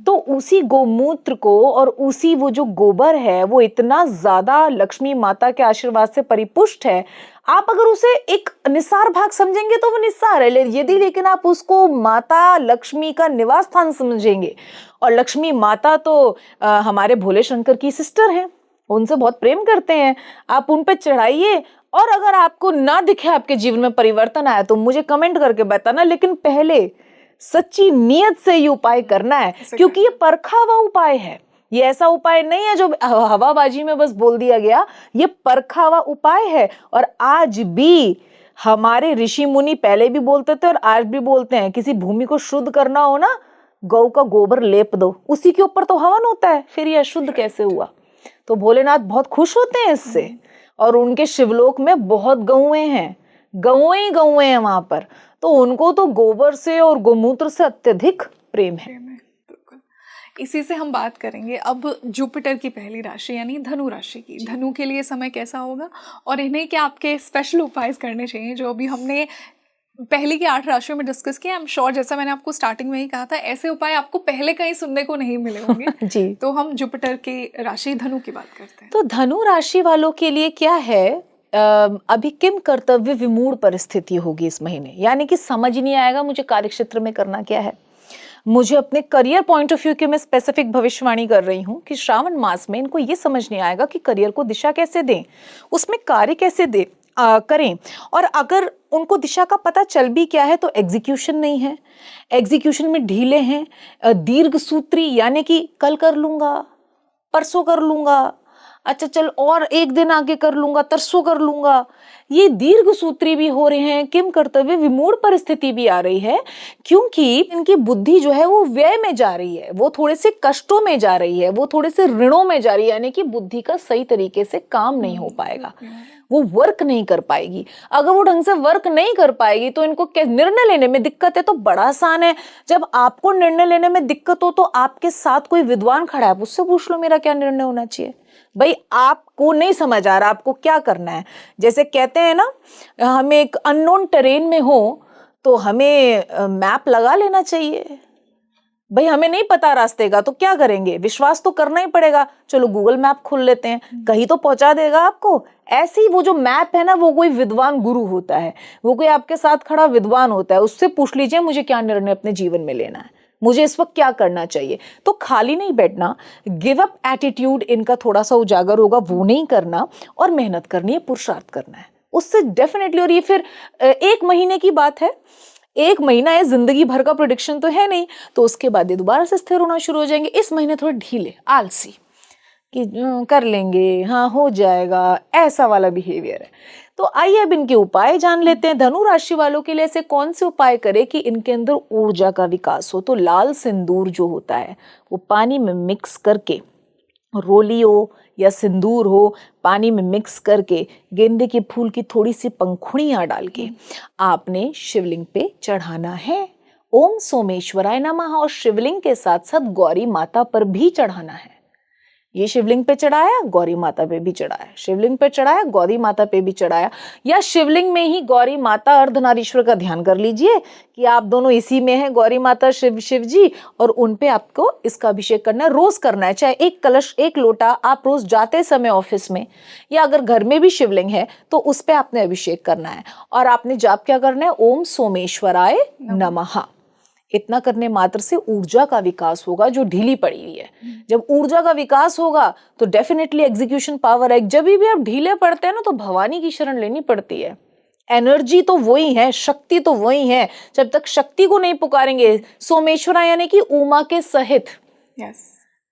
तो उसी गोमूत्र को और उसी वो जो गोबर है वो इतना ज्यादा लक्ष्मी माता के आशीर्वाद से परिपुष्ट है। आप अगर उसे एक निसार भाग समझेंगे तो वो निसार है, यदि लेकिन आप उसको माता लक्ष्मी का निवास स्थान समझेंगे, और लक्ष्मी माता तो हमारे भोले शंकर की सिस्टर हैं, उनसे बहुत प्रेम करते हैं, आप उन पे चढ़ाइए। और अगर आपको ना दिखे आपके जीवन में परिवर्तन आया तो मुझे कमेंट करके बताना, लेकिन पहले सच्ची नीयत से ये उपाय करना है, क्योंकि ये परखा हुआ उपाय है। ये ऐसा उपाय नहीं है जो हवाबाजी में बस बोल दिया गया, ये परखा हुआ उपाय है। और आज भी हमारे ऋषि मुनि पहले भी बोलते थे और आज भी बोलते हैं, किसी भूमि को शुद्ध करना हो ना, गौ का गोबर लेप दो, उसी के ऊपर तो हवन होता है, फिर ये अशुद्ध कैसे हुआ? तो भोलेनाथ बहुत खुश होते हैं इससे, और उनके शिवलोक में बहुत गौएं हैं, गौएं ही गौएं हैं वहां पर, तो उनको तो गोबर से और गोमूत्र से अत्यधिक प्रेम है। इसी से हम बात करेंगे अब जुपिटर की पहली राशि यानी धनु राशि की। धनु के लिए समय कैसा होगा और इन्हें क्या आपके स्पेशल उपाय करने चाहिए, जो अभी हमने पहले की 8 राशियों में डिस्कस किया। आई एम श्योर, जैसा मैंने आपको स्टार्टिंग में ही कहा था, ऐसे उपाय आपको पहले कहीं सुनने को नहीं मिले होंगे। जी। तो हम जुपिटर की राशि धनु की बात करते हैं। तो धनु राशि वालों के लिए क्या है, अभी किम कर्तव्य विमूढ़ परिस्थिति होगी इस महीने, यानी कि समझ ही नहीं आएगा मुझे कार्यक्षेत्र में करना क्या है। मुझे अपने करियर पॉइंट ऑफ व्यू की मैं स्पेसिफिक भविष्यवाणी कर रही हूँ कि श्रावण मास में इनको ये समझ नहीं आएगा कि करियर को दिशा कैसे दें, उसमें कार्य कैसे दें करें। और अगर उनको दिशा का पता चल भी क्या है तो एग्जीक्यूशन नहीं है, एग्जीक्यूशन में ढीले हैं, दीर्घ सूत्री, यानी कि कल कर लूंगा, परसों कर लूंगा, अच्छा चल और एक दिन आगे कर लूंगा, तरसों कर लूंगा, ये दीर्घ सूत्री भी हो रहे हैं। किम कर्तव्य विमूढ़ परिस्थिति भी आ रही है, क्योंकि इनकी बुद्धि जो है वो व्यय में जा रही है, वो थोड़े से कष्टों में जा रही है, वो थोड़े से ऋणों में जा रही है, यानी कि बुद्धि का सही तरीके से काम नहीं हो पाएगा, वो वर्क नहीं कर पाएगी। अगर वो ढंग से वर्क नहीं कर पाएगी तो इनको निर्णय लेने में दिक्कत है। तो बड़ा आसान है, जब आपको निर्णय लेने में दिक्कत हो तो आपके साथ कोई विद्वान खड़ा है, उससे पूछ लो मेरा क्या निर्णय होना चाहिए। भाई आपको नहीं समझ आ रहा आपको क्या करना है, जैसे कहते हैं ना, हमें एक अननोन टेरेन में हो तो हमें मैप लगा लेना चाहिए। भाई हमें नहीं पता रास्ते का तो क्या करेंगे, विश्वास तो करना ही पड़ेगा, चलो गूगल मैप खोल लेते हैं, कहीं तो पहुंचा देगा आपको। ऐसे ही वो जो मैप है ना, वो कोई विद्वान गुरु होता है, वो कोई आपके साथ खड़ा विद्वान होता है, उससे पूछ लीजिए मुझे क्या निर्णय अपने जीवन में लेना है, मुझे इस वक्त क्या करना चाहिए। तो खाली नहीं बैठना, गिव अप एटीट्यूड इनका थोड़ा सा उजागर होगा, वो नहीं करना, और मेहनत करनी है, पुरुषार्थ करना है उससे डेफिनेटली। और ये फिर 1 महीने की बात है, 1 महीना है, जिंदगी भर का प्रेडिक्शन तो है नहीं, तो उसके बाद ये दोबारा से स्थिर होना शुरू हो जाएंगे। इस महीने थोड़े ढीले, आलसी कि कर लेंगे, हाँ हो जाएगा, ऐसा वाला बिहेवियर है। तो आइए अब इनके उपाय जान लेते हैं। धनु राशि वालों के लिए ऐसे कौन से उपाय करें कि इनके अंदर ऊर्जा का विकास हो। तो लाल सिंदूर जो होता है वो पानी में मिक्स करके, रोली हो या सिंदूर हो, पानी में मिक्स करके गेंदे के फूल की थोड़ी सी पंखुड़ियां डाल के आपने शिवलिंग पे चढ़ाना है। ओम सोमेश्वराय नमः, और शिवलिंग के साथ साथ गौरी माता पर भी चढ़ाना है। ये शिवलिंग पे चढ़ाया, गौरी माता पे भी चढ़ाया, शिवलिंग पे चढ़ाया, गौरी माता पे भी चढ़ाया, या शिवलिंग में ही गौरी माता अर्धनारीश्वर का ध्यान कर लीजिए कि आप दोनों इसी में हैं, गौरी माता शिव जी, और उन पे आपको इसका अभिषेक करना है, रोज करना है। चाहे एक कलश, एक लोटा आप रोज जाते समय ऑफिस में, या अगर घर में भी शिवलिंग है तो उस पे आपने अभिषेक करना है। और आपने जाप क्या करना है, ओम सोमेश्वराय नमः। इतना करने मात्र से ऊर्जा का विकास होगा जो ढीली पड़ी हुई है। जब ऊर्जा का विकास होगा तो डेफिनेटली एग्जीक्यूशन पावर है। जब भी आप ढीले पड़ते हैं ना तो भवानी की शरण लेनी पड़ती है। एनर्जी तो वही है, शक्ति तो वही है। जब तक शक्ति को नहीं पुकारेंगे, सोमेश्वरा यानी कि उमा के सहित,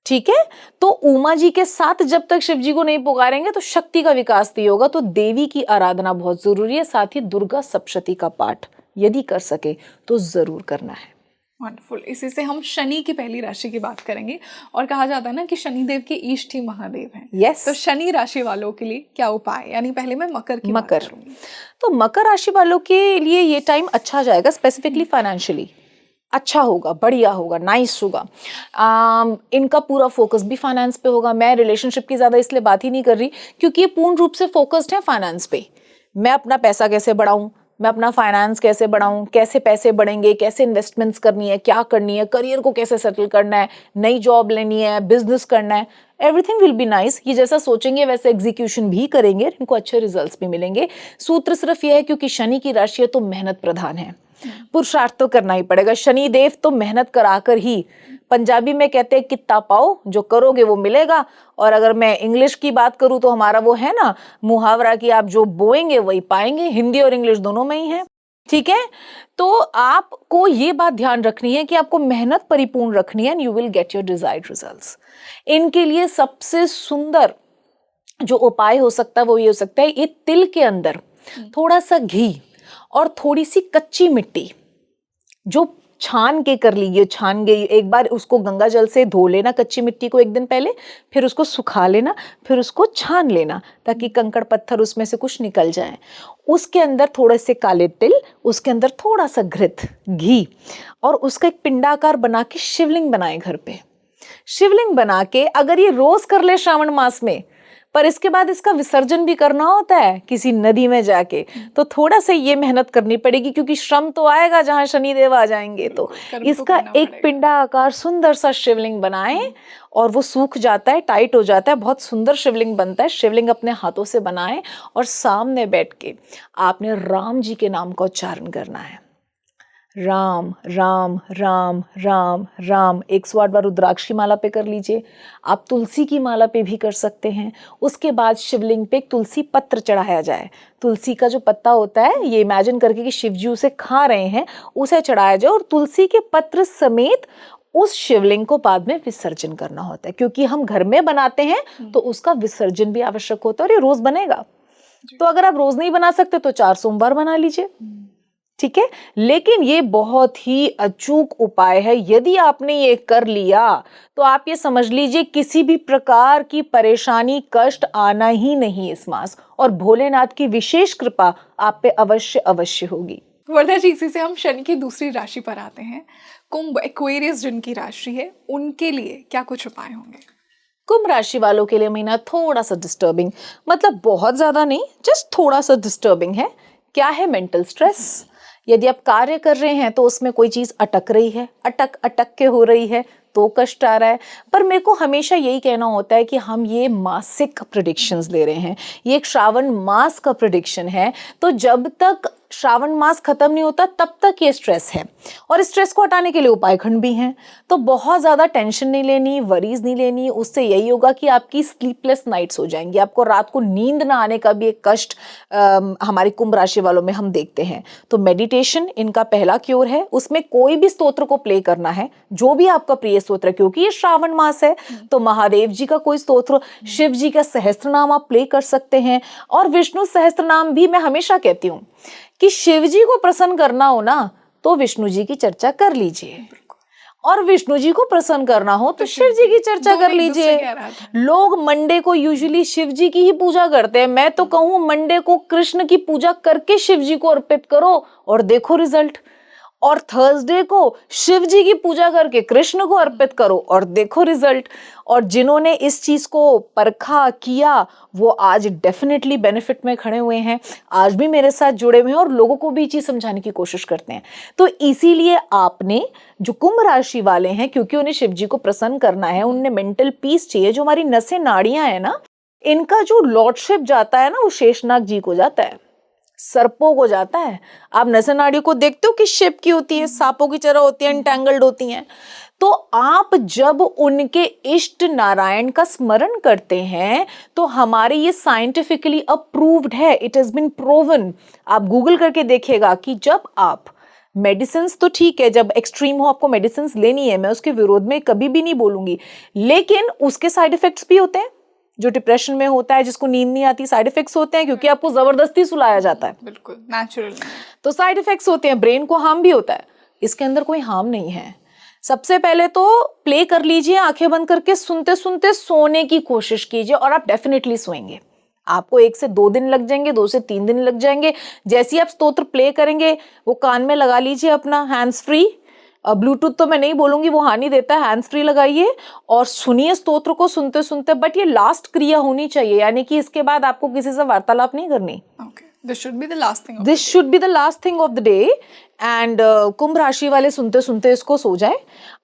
ठीक है, तो उमा जी के साथ जब तक शिव जी को नहीं पुकारेंगे तो शक्ति का विकास नहीं होगा। तो देवी की आराधना बहुत जरूरी है। साथ ही दुर्गा सप्तशती का पाठ यदि कर सके तो जरूर करना है। वंडरफुल। इसी से हम शनि की पहली राशि की बात करेंगे, और कहा जाता है ना कि शनिदेव के इष्ट ही महादेव हैं। यस। तो शनि राशि वालों के लिए क्या उपाय, यानी पहले मैं मकर की बात करूंगी। तो मकर राशि वालों के लिए ये टाइम अच्छा जाएगा, स्पेसिफिकली फाइनेंशियली अच्छा होगा, बढ़िया होगा, नाइस होगा। इनका पूरा फोकस भी फाइनेंस पे होगा। मैं रिलेशनशिप की ज्यादा इसलिए बात ही नहीं कर रही क्योंकि ये पूर्ण रूप से फोकस्ड है फाइनेंस पे। मैं अपना पैसा कैसे बढ़ाऊं, मैं अपना फाइनेंस कैसे बढ़ाऊं, कैसे पैसे बढ़ेंगे, कैसे इन्वेस्टमेंट्स करनी है, क्या करनी है, करियर को कैसे सेटल करना है, नई जॉब लेनी है, बिजनेस करना है, एवरीथिंग विल बी नाइस। ये जैसा सोचेंगे वैसे एग्जीक्यूशन भी करेंगे, इनको अच्छे रिजल्ट्स भी मिलेंगे। सूत्र सिर्फ ये है क्योंकि शनि की राशि है तो मेहनत प्रधान है, पुरुषार्थ तो करना ही पड़ेगा। शनि देव तो मेहनत कराकर ही, पंजाबी में कहते हैं कित्ता पाओ, जो करोगे वो मिलेगा। और अगर मैं इंग्लिश की बात करूं तो हमारा वो है ना मुहावरा कि आप जो बोएंगे वही पाएंगे। हिंदी और इंग्लिश दोनों में ही है, ठीक है। तो आपको ये बात ध्यान रखनी है कि आपको मेहनत परिपूर्ण रखनी है and you will get your desired results. इनके लिए सबसे सुंदर जो उपाय हो सकता है वो ये हो सकता है, ये तिल के अंदर थोड़ा सा घी और थोड़ी सी कच्ची मिट्टी जो छान के कर लीजिए, छान के एक बार उसको गंगा जल से धो लेना, कच्ची मिट्टी को एक दिन पहले, फिर उसको सुखा लेना, फिर उसको छान लेना ताकि कंकड़ पत्थर उसमें से कुछ निकल जाए। उसके अंदर थोड़े से काले तिल, उसके अंदर थोड़ा सा घृत, घी, और उसका एक पिंडाकार बना के शिवलिंग बनाए घर पे। शिवलिंग बना के अगर ये रोज कर ले श्रावण मास में, पर इसके बाद इसका विसर्जन भी करना होता है किसी नदी में जाके, तो थोड़ा सा ये मेहनत करनी पड़ेगी क्योंकि श्रम तो आएगा जहां शनिदेव आ जाएंगे। तो इसका एक पिंडा आकार सुंदर सा शिवलिंग बनाएं और वो सूख जाता है, टाइट हो जाता है, बहुत सुंदर शिवलिंग बनता है। शिवलिंग अपने हाथों से बनाएं और सामने बैठ के आपने राम जी के नाम का उच्चारण करना है। राम राम राम राम राम 108 बार रुद्राक्ष की माला पे कर लीजिए। आप तुलसी की माला पे भी कर सकते हैं। उसके बाद शिवलिंग पे एक तुलसी पत्र चढ़ाया जाए। तुलसी का जो पत्ता होता है, ये इमेजिन करके कि शिव जी उसे खा रहे हैं, उसे चढ़ाया जाए और तुलसी के पत्र समेत उस शिवलिंग को बाद में विसर्जन करना होता है। क्योंकि हम घर में बनाते हैं तो उसका विसर्जन भी आवश्यक होता है और ये रोज बनेगा। तो अगर आप रोज नहीं बना सकते तो 4 सोमवार बना लीजिए, ठीक है। लेकिन ये बहुत ही अचूक उपाय है। यदि आपने ये कर लिया तो आप ये समझ लीजिए किसी भी प्रकार की परेशानी, कष्ट आना ही नहीं इस मास, और भोलेनाथ की विशेष कृपा आप पे अवश्य अवश्य होगी। वर्धा जी, इसी से हम शनि की दूसरी राशि पर आते हैं, कुंभ, एक्वेरियस जिनकी राशि है, उनके लिए क्या कुछ उपाय होंगे? कुंभ राशि वालों के लिए महीना थोड़ा सा डिस्टर्बिंग, मतलब बहुत ज्यादा नहीं, जस्ट थोड़ा सा डिस्टर्बिंग है। क्या है? Mental stress. यदि आप कार्य कर रहे हैं तो उसमें कोई चीज अटक रही है, अटक अटक के हो रही है तो कष्ट आ रहा है। पर मेरे को हमेशा यही कहना होता है कि हम ये मासिक प्रेडिक्शंस ले रहे हैं, ये एक श्रावण मास का प्रेडिक्शन है। तो जब तक श्रावण मास खत्म नहीं होता तब तक ये स्ट्रेस है, और स्ट्रेस को हटाने के लिए उपाय खंड भी हैं। तो बहुत ज्यादा टेंशन नहीं लेनी, वरीज नहीं लेनी। उससे यही होगा कि आपकी स्लीपलेस नाइट्स हो जाएंगी, आपको रात को नींद ना आने का भी एक कष्ट हमारे कुंभ राशि वालों में हम देखते हैं। तो मेडिटेशन इनका पहला क्योर है। उसमें कोई भी स्तोत्र को प्ले करना है, जो भी आपका प्रिय स्तोत्र है, क्योंकि ये श्रावण मास है तो महादेव जी का कोई स्तोत्र, शिव जी का सहस्त्र नाम आप प्ले कर सकते हैं। और विष्णु सहस्त्र नाम भी मैं हमेशा कहती हूँ कि शिव जी को प्रसन्न करना हो ना तो विष्णु जी की चर्चा कर लीजिए, और विष्णु जी को प्रसन्न करना हो तो शिव जी की चर्चा कर लीजिए। लोग मंडे को यूजुअली शिव जी की ही पूजा करते हैं। मैं तो कहूँ मंडे को कृष्ण की पूजा करके शिव जी को अर्पित करो और देखो रिजल्ट। और थर्सडे को शिव जी की पूजा करके कृष्ण को अर्पित करो और देखो रिजल्ट। और जिन्होंने इस चीज को परखा किया वो आज डेफिनेटली बेनिफिट में खड़े हुए हैं, आज भी मेरे साथ जुड़े हुए हैं और लोगों को भी ये चीज समझाने की कोशिश करते हैं। तो इसीलिए आपने जो कुंभ राशि वाले हैं, क्योंकि उन्हें शिव जी को प्रसन्न करना है, उन्हें मेंटल पीस चाहिए, जो हमारी नसें नाड़ियां है ना, इनका जो लॉर्डशिप जाता है ना वो शेषनाग जी को जाता है, सर्पों को जाता है। आप नसें नाड़ियों को देखते हो किस शेप की होती है, सांपों की तरह होती है, एंटेंगल्ड होती हैं। तो आप जब उनके इष्ट नारायण का स्मरण करते हैं तो हमारे ये साइंटिफिकली अप्रूव्ड है, इट हैज बीन प्रूवन। आप गूगल करके देखिएगा कि जब आप मेडिसिन तो ठीक है, जब एक्सट्रीम हो आपको मेडिसिन लेनी है, मैं उसके विरोध में कभी भी नहीं बोलूंगी, लेकिन उसके साइड इफेक्ट्स भी होते हैं। जो डिप्रेशन में होता है, जिसको नींद नहीं आती, साइड इफेक्ट्स होते हैं, क्योंकि आपको जबरदस्ती सुलाया जाता है, बिल्कुल नेचुरल, तो साइड इफेक्ट्स होते हैं, ब्रेन को हार्म भी होता है। इसके अंदर कोई हार्म नहीं है। सबसे पहले तो प्ले कर लीजिए, आंखें बंद करके सुनते सुनते सोने की कोशिश कीजिए और आप डेफिनेटली सोएंगे। आपको 1 से 2 दिन लग जाएंगे, 2 से 3 दिन लग जाएंगे। जैसे ही आप स्तोत्र प्ले करेंगे वो कान में लगा लीजिए अपना, हैंड्स फ्री। ब्लूटूथ तो मैं नहीं बोलूंगी, वो हानि देता है, हैंड्स फ्री लगाइए और सुनिए स्तोत्र को सुनते सुनते। बट ये लास्ट क्रिया होनी चाहिए, यानी कि इसके बाद आपको किसी से वार्तालाप नहीं करनी। This should be the last thing. This should be the last thing of the day. And कुंभ राशि वाले सुनते सुनते इसको सो जाए।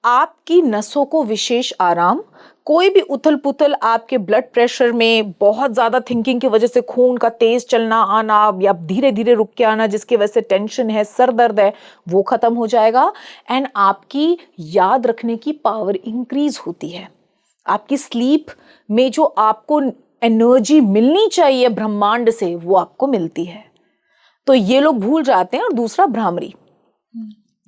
आपकी नसों को विशेष आराम, कोई भी उथल पुथल, आपके ब्लड प्रेशर में बहुत ज्यादा थिंकिंग की वजह से खून का तेज चलना आना या धीरे धीरे रुक के आना, जिसकी वजह से टेंशन है, सर दर्द है, वो खत्म हो जाएगा। एंड आपकी याद रखने की पावर इंक्रीज होती है। आपकी स्लीप में जो आपको एनर्जी मिलनी चाहिए ब्रह्मांड से, वो आपको मिलती है। तो ये लोग भूल जाते हैं। और दूसरा भ्रामरी,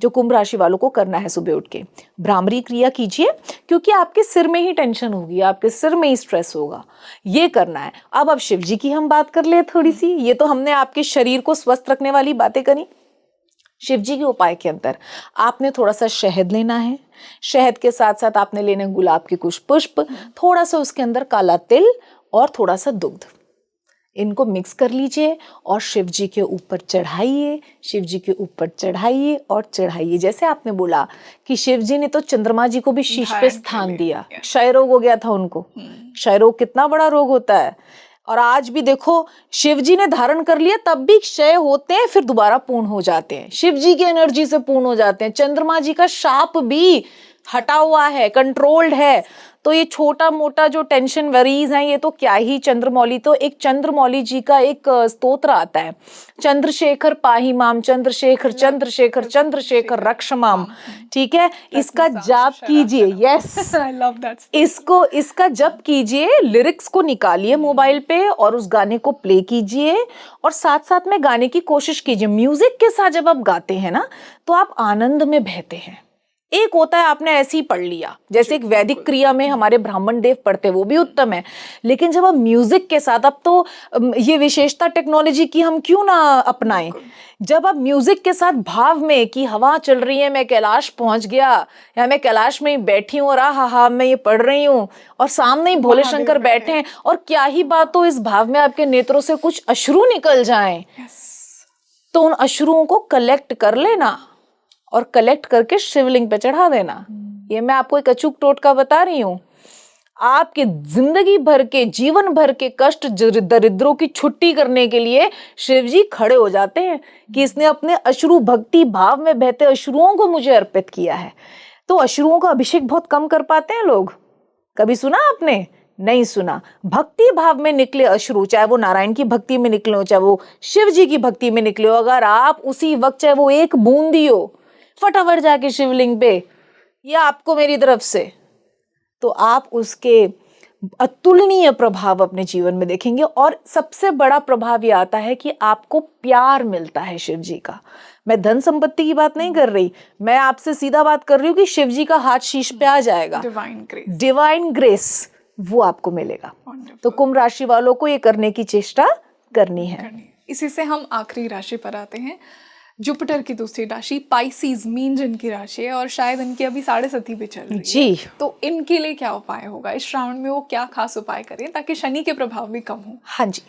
जो कुंभ राशि वालों को करना है, सुबह उठ के भ्रामरी क्रिया कीजिए, क्योंकि आपके सिर में ही टेंशन होगी, आपके सिर में ही स्ट्रेस होगा, ये करना है। अब शिव जी की हम बात कर ले थोड़ी सी। ये तो हमने आपके शरीर को स्वस्थ रखने वाली बातें करी। शिव जी के उपाय के अंदर आपने थोड़ा सा शहद लेना है, शहद के साथ साथ आपने लेने गुलाब के कुछ पुष्प, थोड़ा सा उसके अंदर काला तिल और थोड़ा सा दुग्ध, इनको मिक्स कर लीजिए और शिव जी के ऊपर चढ़ाइए, शिव जी के ऊपर चढ़ाइए और चढ़ाइए। जैसे आपने बोला कि शिव जी ने तो चंद्रमा जी को भी शीश पे स्थान दिया, क्षय रोग हो गया था उनको। क्षय रोग कितना बड़ा रोग होता है, और आज भी देखो शिव जी ने धारण कर लिया तब भी क्षय होते हैं, फिर दोबारा पूर्ण हो जाते हैं, शिव जी की एनर्जी से पूर्ण हो जाते हैं। चंद्रमा जी का शाप भी हटा हुआ है, कंट्रोल्ड है। तो ये छोटा मोटा जो टेंशन वरीज हैं, ये तो क्या ही। चंद्रमौली तो एक चंद्रमौली जी का एक स्तोत्र आता है, चंद्रशेखर पाही माम, चंद्रशेखर चंद्रशेखर चंद्रशेखर रक्ष माम, ठीक है। इसका जाप कीजिए। Yes, I love that. इसका जप कीजिए, लिरिक्स को निकालिए मोबाइल पे और उस गाने को प्ले कीजिए और साथ साथ में गाने की कोशिश कीजिए। म्यूजिक के साथ जब आप गाते हैं ना तो आप आनंद में बहते हैं। एक होता है आपने ऐसे ही पढ़ लिया, जैसे एक वैदिक क्रिया में हमारे ब्राह्मण देव पढ़ते, वो भी उत्तम है, लेकिन जब आप म्यूजिक के साथ, अब तो ये विशेषता टेक्नोलॉजी की हम क्यों ना अपनाएं, जब आप म्यूजिक के साथ भाव में कि हवा चल रही है, मैं कैलाश पहुंच गया या मैं कैलाश में ही बैठी हूँ और हा मैं ये पढ़ रही हूँ और सामने ही भोले शंकर बैठे हैं, और क्या ही बात हो, इस भाव में आपके नेत्रों से कुछ अश्रु निकल जाएं, तो उन अश्रुओं को कलेक्ट कर लेना और कलेक्ट करके शिवलिंग पे चढ़ा देना। ये मैं आपको एक अचूक टोटका बता रही हूँ। आपके जिंदगी भर के, जीवन भर के कष्ट दरिद्रों की छुट्टी करने के लिए शिव जी खड़े हो जाते हैं कि इसने अपने अश्रु, भक्ति भाव में बहते अश्रुओं को मुझे अर्पित किया है। तो अश्रुओं का अभिषेक बहुत कम कर पाते हैं लोग। कभी सुना आपने? नहीं सुना। भक्ति भाव में निकले अश्रु, चाहे वो नारायण की भक्ति में निकले हो, चाहे वो शिव जी की भक्ति में निकले हो, अगर आप उसी वक्त, चाहे वो एक बूंदी हो, फटाफट जाके शिवलिंग पे, या आपको मेरी तरफ से, तो आप उसके अतुलनीय प्रभाव अपने जीवन में देखेंगे। और सबसे बड़ा प्रभाव ये आता है कि आपको प्यार मिलता है शिव जी का। मैं धन संपत्ति की बात नहीं कर रही, मैं आपसे सीधा बात कर रही हूँ कि शिव जी का हाथ शीश पे आ जाएगा, डिवाइन ग्रेस वो आपको मिलेगा। तो कुंभ राशि वालों को ये करने की चेष्टा करनी है। इसी से हम आखिरी राशि पर आते हैं, जुपिटर की दूसरी राशि पाइसीज, मीन जिनकी राशि है, और शायद इनकी अभी 7.5 भी चल रही है। जी। तो इनके लिए क्या उपाय होगा इस श्रावण में? वो क्या खास उपाय करें ताकि शनि के प्रभाव भी कम हो? हाँ जी,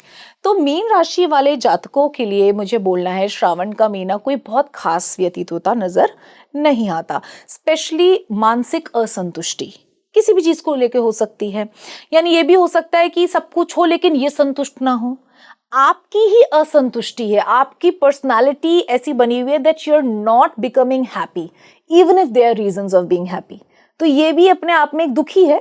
तो मीन राशि वाले जातकों के लिए मुझे बोलना है, श्रावण का महीना कोई बहुत खास व्यतीत होता नजर नहीं आता। स्पेशली मानसिक असंतुष्टि किसी भी चीज को लेके हो सकती है, यानी ये भी हो सकता है कि सब कुछ हो लेकिन ये संतुष्ट ना हो। आपकी ही असंतुष्टि है, आपकी पर्सनालिटी ऐसी बनी हुई है that you are not becoming happy even if there are reasons of being happy. तो ये भी अपने आप में एक दुखी है।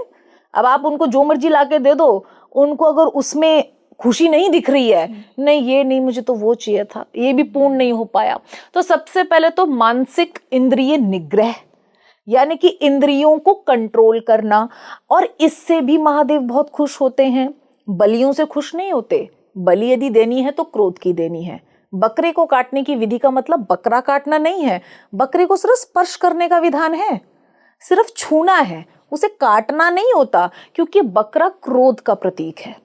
अब आप उनको जो मर्जी लाके दे दो, उनको अगर उसमें खुशी नहीं दिख रही है, नहीं ये नहीं, मुझे तो वो चाहिए था, ये भी पूर्ण नहीं हो पाया। तो सबसे पहले तो मानसिक इंद्रिय निग्रह, यानी कि इंद्रियों को कंट्रोल करना। और इससे भी महादेव बहुत खुश होते हैं। बलियों से खुश नहीं होते। बलि यदि देनी है तो क्रोध की देनी है। बकरे को काटने की विधि का मतलब बकरा काटना नहीं है, बकरे को सिर्फ स्पर्श करने का विधान है, सिर्फ छूना है, उसे काटना नहीं होता। क्योंकि बकरा क्रोध का प्रतीक है,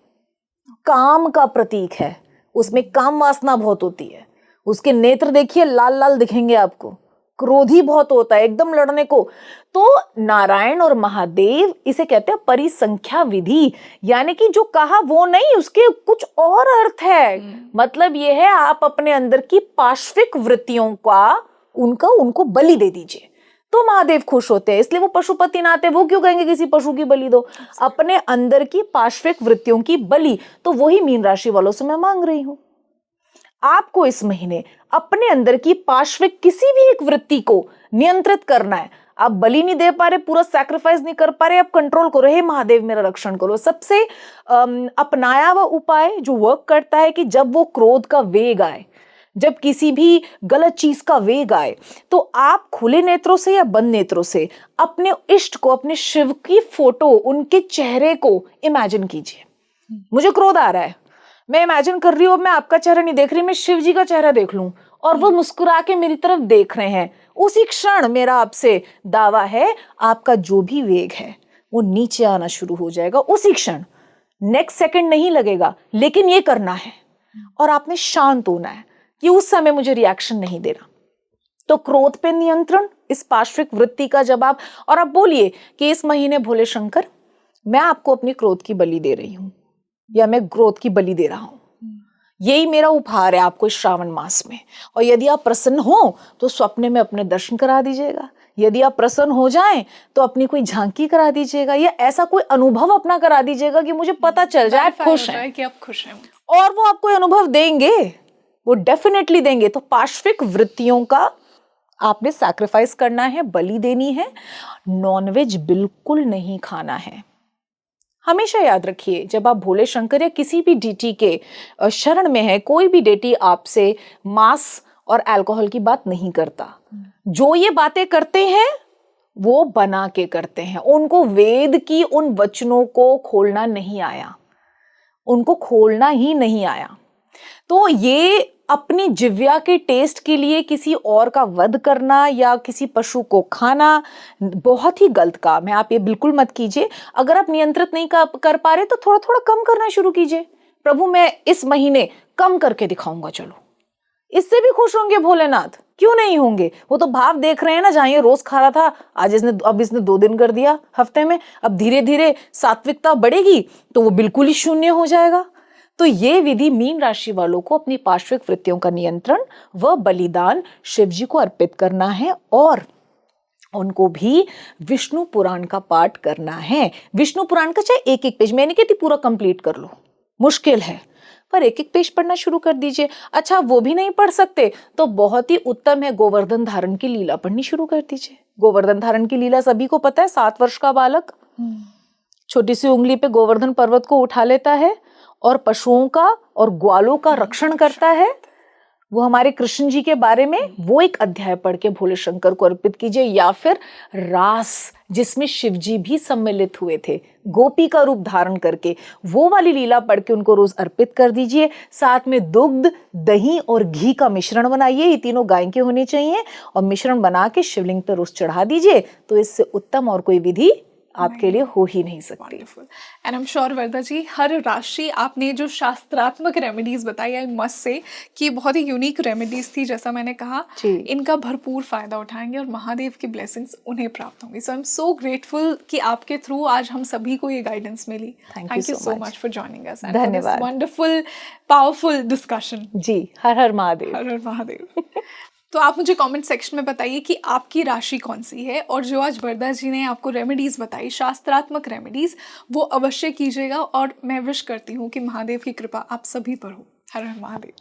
काम का प्रतीक है, उसमें काम वासना बहुत होती है। उसके नेत्र देखिए लाल लाल दिखेंगे आपको, क्रोधी बहुत होता है, एकदम लड़ने को। तो नारायण और महादेव इसे कहते हैं परिसंख्या विधि, यानी कि जो कहा वो नहीं, उसके कुछ और अर्थ है। मतलब ये है आप अपने अंदर की पाश्विक वृत्तियों का उनको बलि दे दीजिए तो महादेव खुश होते हैं। इसलिए वो पशुपति नाथ है, वो क्यों कहेंगे किसी पशु की बलि दो? अपने अंदर की पाश्विक वृत्तियों की बलि। तो वही मीन राशि वालों से मैं मांग रही हूं, आपको इस महीने अपने अंदर की पाश्विक किसी भी एक वृत्ति को नियंत्रित करना है। आप बलि नहीं दे पा रहे, पूरा सैक्रिफाइस नहीं कर पा रहे, आप कंट्रोल करो, हे महादेव मेरा रक्षण करो। सबसे अपनाया हुआ उपाय जो वर्क करता है कि जब वो क्रोध का वेग आए, जब किसी भी गलत चीज का वेग आए, तो आप खुले नेत्रों से या बंद नेत्रों से अपने इष्ट को, अपने शिव की फोटो, उनके चेहरे को इमेजिन कीजिए। मुझे क्रोध आ रहा है, मैं इमेजिन कर रही हूं, मैं आपका चेहरा नहीं देख रही, मैं शिव जी का चेहरा देख लूं और वो मुस्कुरा के मेरी तरफ देख रहे हैं। उसी क्षण मेरा आपसे दावा है, आपका जो भी वेग है वो नीचे आना शुरू हो जाएगा उसी क्षण। नेक्स्ट सेकंड नहीं लगेगा, लेकिन ये करना है और आपने शांत होना है कि उस समय मुझे रिएक्शन नहीं देना। तो क्रोध पे नियंत्रण, इस पाश्विक वृत्ति का जब आप, और आप बोलिए कि इस महीने भोले शंकर मैं आपको अपनी क्रोध की बलि दे रही हूं, या मैं क्रोध की बलि दे रहा हूं, यही मेरा उपहार है आपको इस श्रावण मास में। और यदि आप प्रसन्न हो तो स्वप्न में अपने दर्शन करा दीजिएगा, यदि आप प्रसन्न हो जाएं तो अपनी कोई झांकी करा दीजिएगा, या ऐसा कोई अनुभव अपना करा दीजिएगा कि मुझे पता चल जाए आप खुश हैं, कि आप खुश हैं। और वो आपको अनुभव देंगे, वो डेफिनेटली देंगे। तो पाश्विक वृत्तियों का आपने सैक्रिफाइस करना है, बलि देनी है। नॉनवेज बिल्कुल नहीं खाना है। हमेशा याद रखिए, जब आप भोले शंकर या किसी भी डीटी के शरण में है, कोई भी डीटी आपसे मांस और अल्कोहल की बात नहीं करता। जो ये बातें करते हैं वो बना के करते हैं, उनको वेद की उन वचनों को खोलना नहीं आया, उनको खोलना ही नहीं आया। तो ये अपनी जिव्या के टेस्ट के लिए किसी और का वध करना या किसी पशु को खाना बहुत ही गलत काम है। आप ये बिल्कुल मत कीजिए। अगर आप नियंत्रित नहीं कर पा रहे तो थोड़ा थोड़ा कम करना शुरू कीजिए। प्रभु मैं इस महीने कम करके दिखाऊंगा, चलो, इससे भी खुश होंगे भोलेनाथ, क्यों नहीं होंगे? वो तो भाव देख रहे हैं ना, जहां ये रोज खा रहा था अब इसने 2 दिन कर दिया हफ्ते में, अब धीरे धीरे सात्विकता बढ़ेगी तो वो बिल्कुल ही शून्य हो जाएगा। तो ये विधि मीन राशि वालों को अपनी पार्श्विक वृत्तियों का नियंत्रण व बलिदान शिव जी को अर्पित करना है, और उनको भी विष्णु पुराण का पाठ करना है। विष्णु पुराण का चाहे एक एक पेज, मैं नहीं कहती पूरा कंप्लीट कर लो, मुश्किल है, पर एक एक पेज पढ़ना शुरू कर दीजिए। अच्छा वो भी नहीं पढ़ सकते तो बहुत ही उत्तम है, गोवर्धन धारण की लीला पढ़नी शुरू कर दीजिए। गोवर्धन धारण की लीला सभी को पता है, 7 वर्ष का बालक छोटी सी उंगली पे गोवर्धन पर्वत को उठा लेता है और पशुओं का और ग्वालों का रक्षण करता है। वो हमारे कृष्ण जी के बारे में वो एक अध्याय पढ़ के भोले शंकर को अर्पित कीजिए, या फिर रास जिसमें शिव जी भी सम्मिलित हुए थे गोपी का रूप धारण करके, वो वाली लीला पढ़ के उनको रोज अर्पित कर दीजिए। साथ में दुग्ध, दही और घी का मिश्रण बनाइए, ये तीनों गाय के होने चाहिए, और मिश्रण बना के शिवलिंग पर रोज चढ़ा दीजिए। तो इससे उत्तम और कोई विधि आपके लिए हो ही नहीं सकती। Wonderful. And I am sure Varda ji, हर राशि आपने जो शास्त्रात्मक रेमेडीज बताई, आई मस्ट से कि बहुत ही यूनिक रेमेडीज थी, जैसा मैंने कहा, जी। इनका भरपूर फायदा उठाएंगे और महादेव की ब्लेसिंग्स उन्हें प्राप्त होंगी। सो आई एम सो ग्रेटफुल कि आपके थ्रू आज हम सभी को ये गाइडेंस मिली। Thank you so so much. Much for joining us. धन्यवाद। Wonderful powerful discussion. जी, हर हर महादेव। हर हर महादेव। तो आप मुझे कमेंट सेक्शन में बताइए कि आपकी राशि कौन सी है, और जो आज वरदा जी ने आपको रेमेडीज बताई, शास्त्रात्मक रेमेडीज, वो अवश्य कीजिएगा। और मैं विश करती हूँ कि महादेव की कृपा आप सभी पर हो। हर हर महादेव।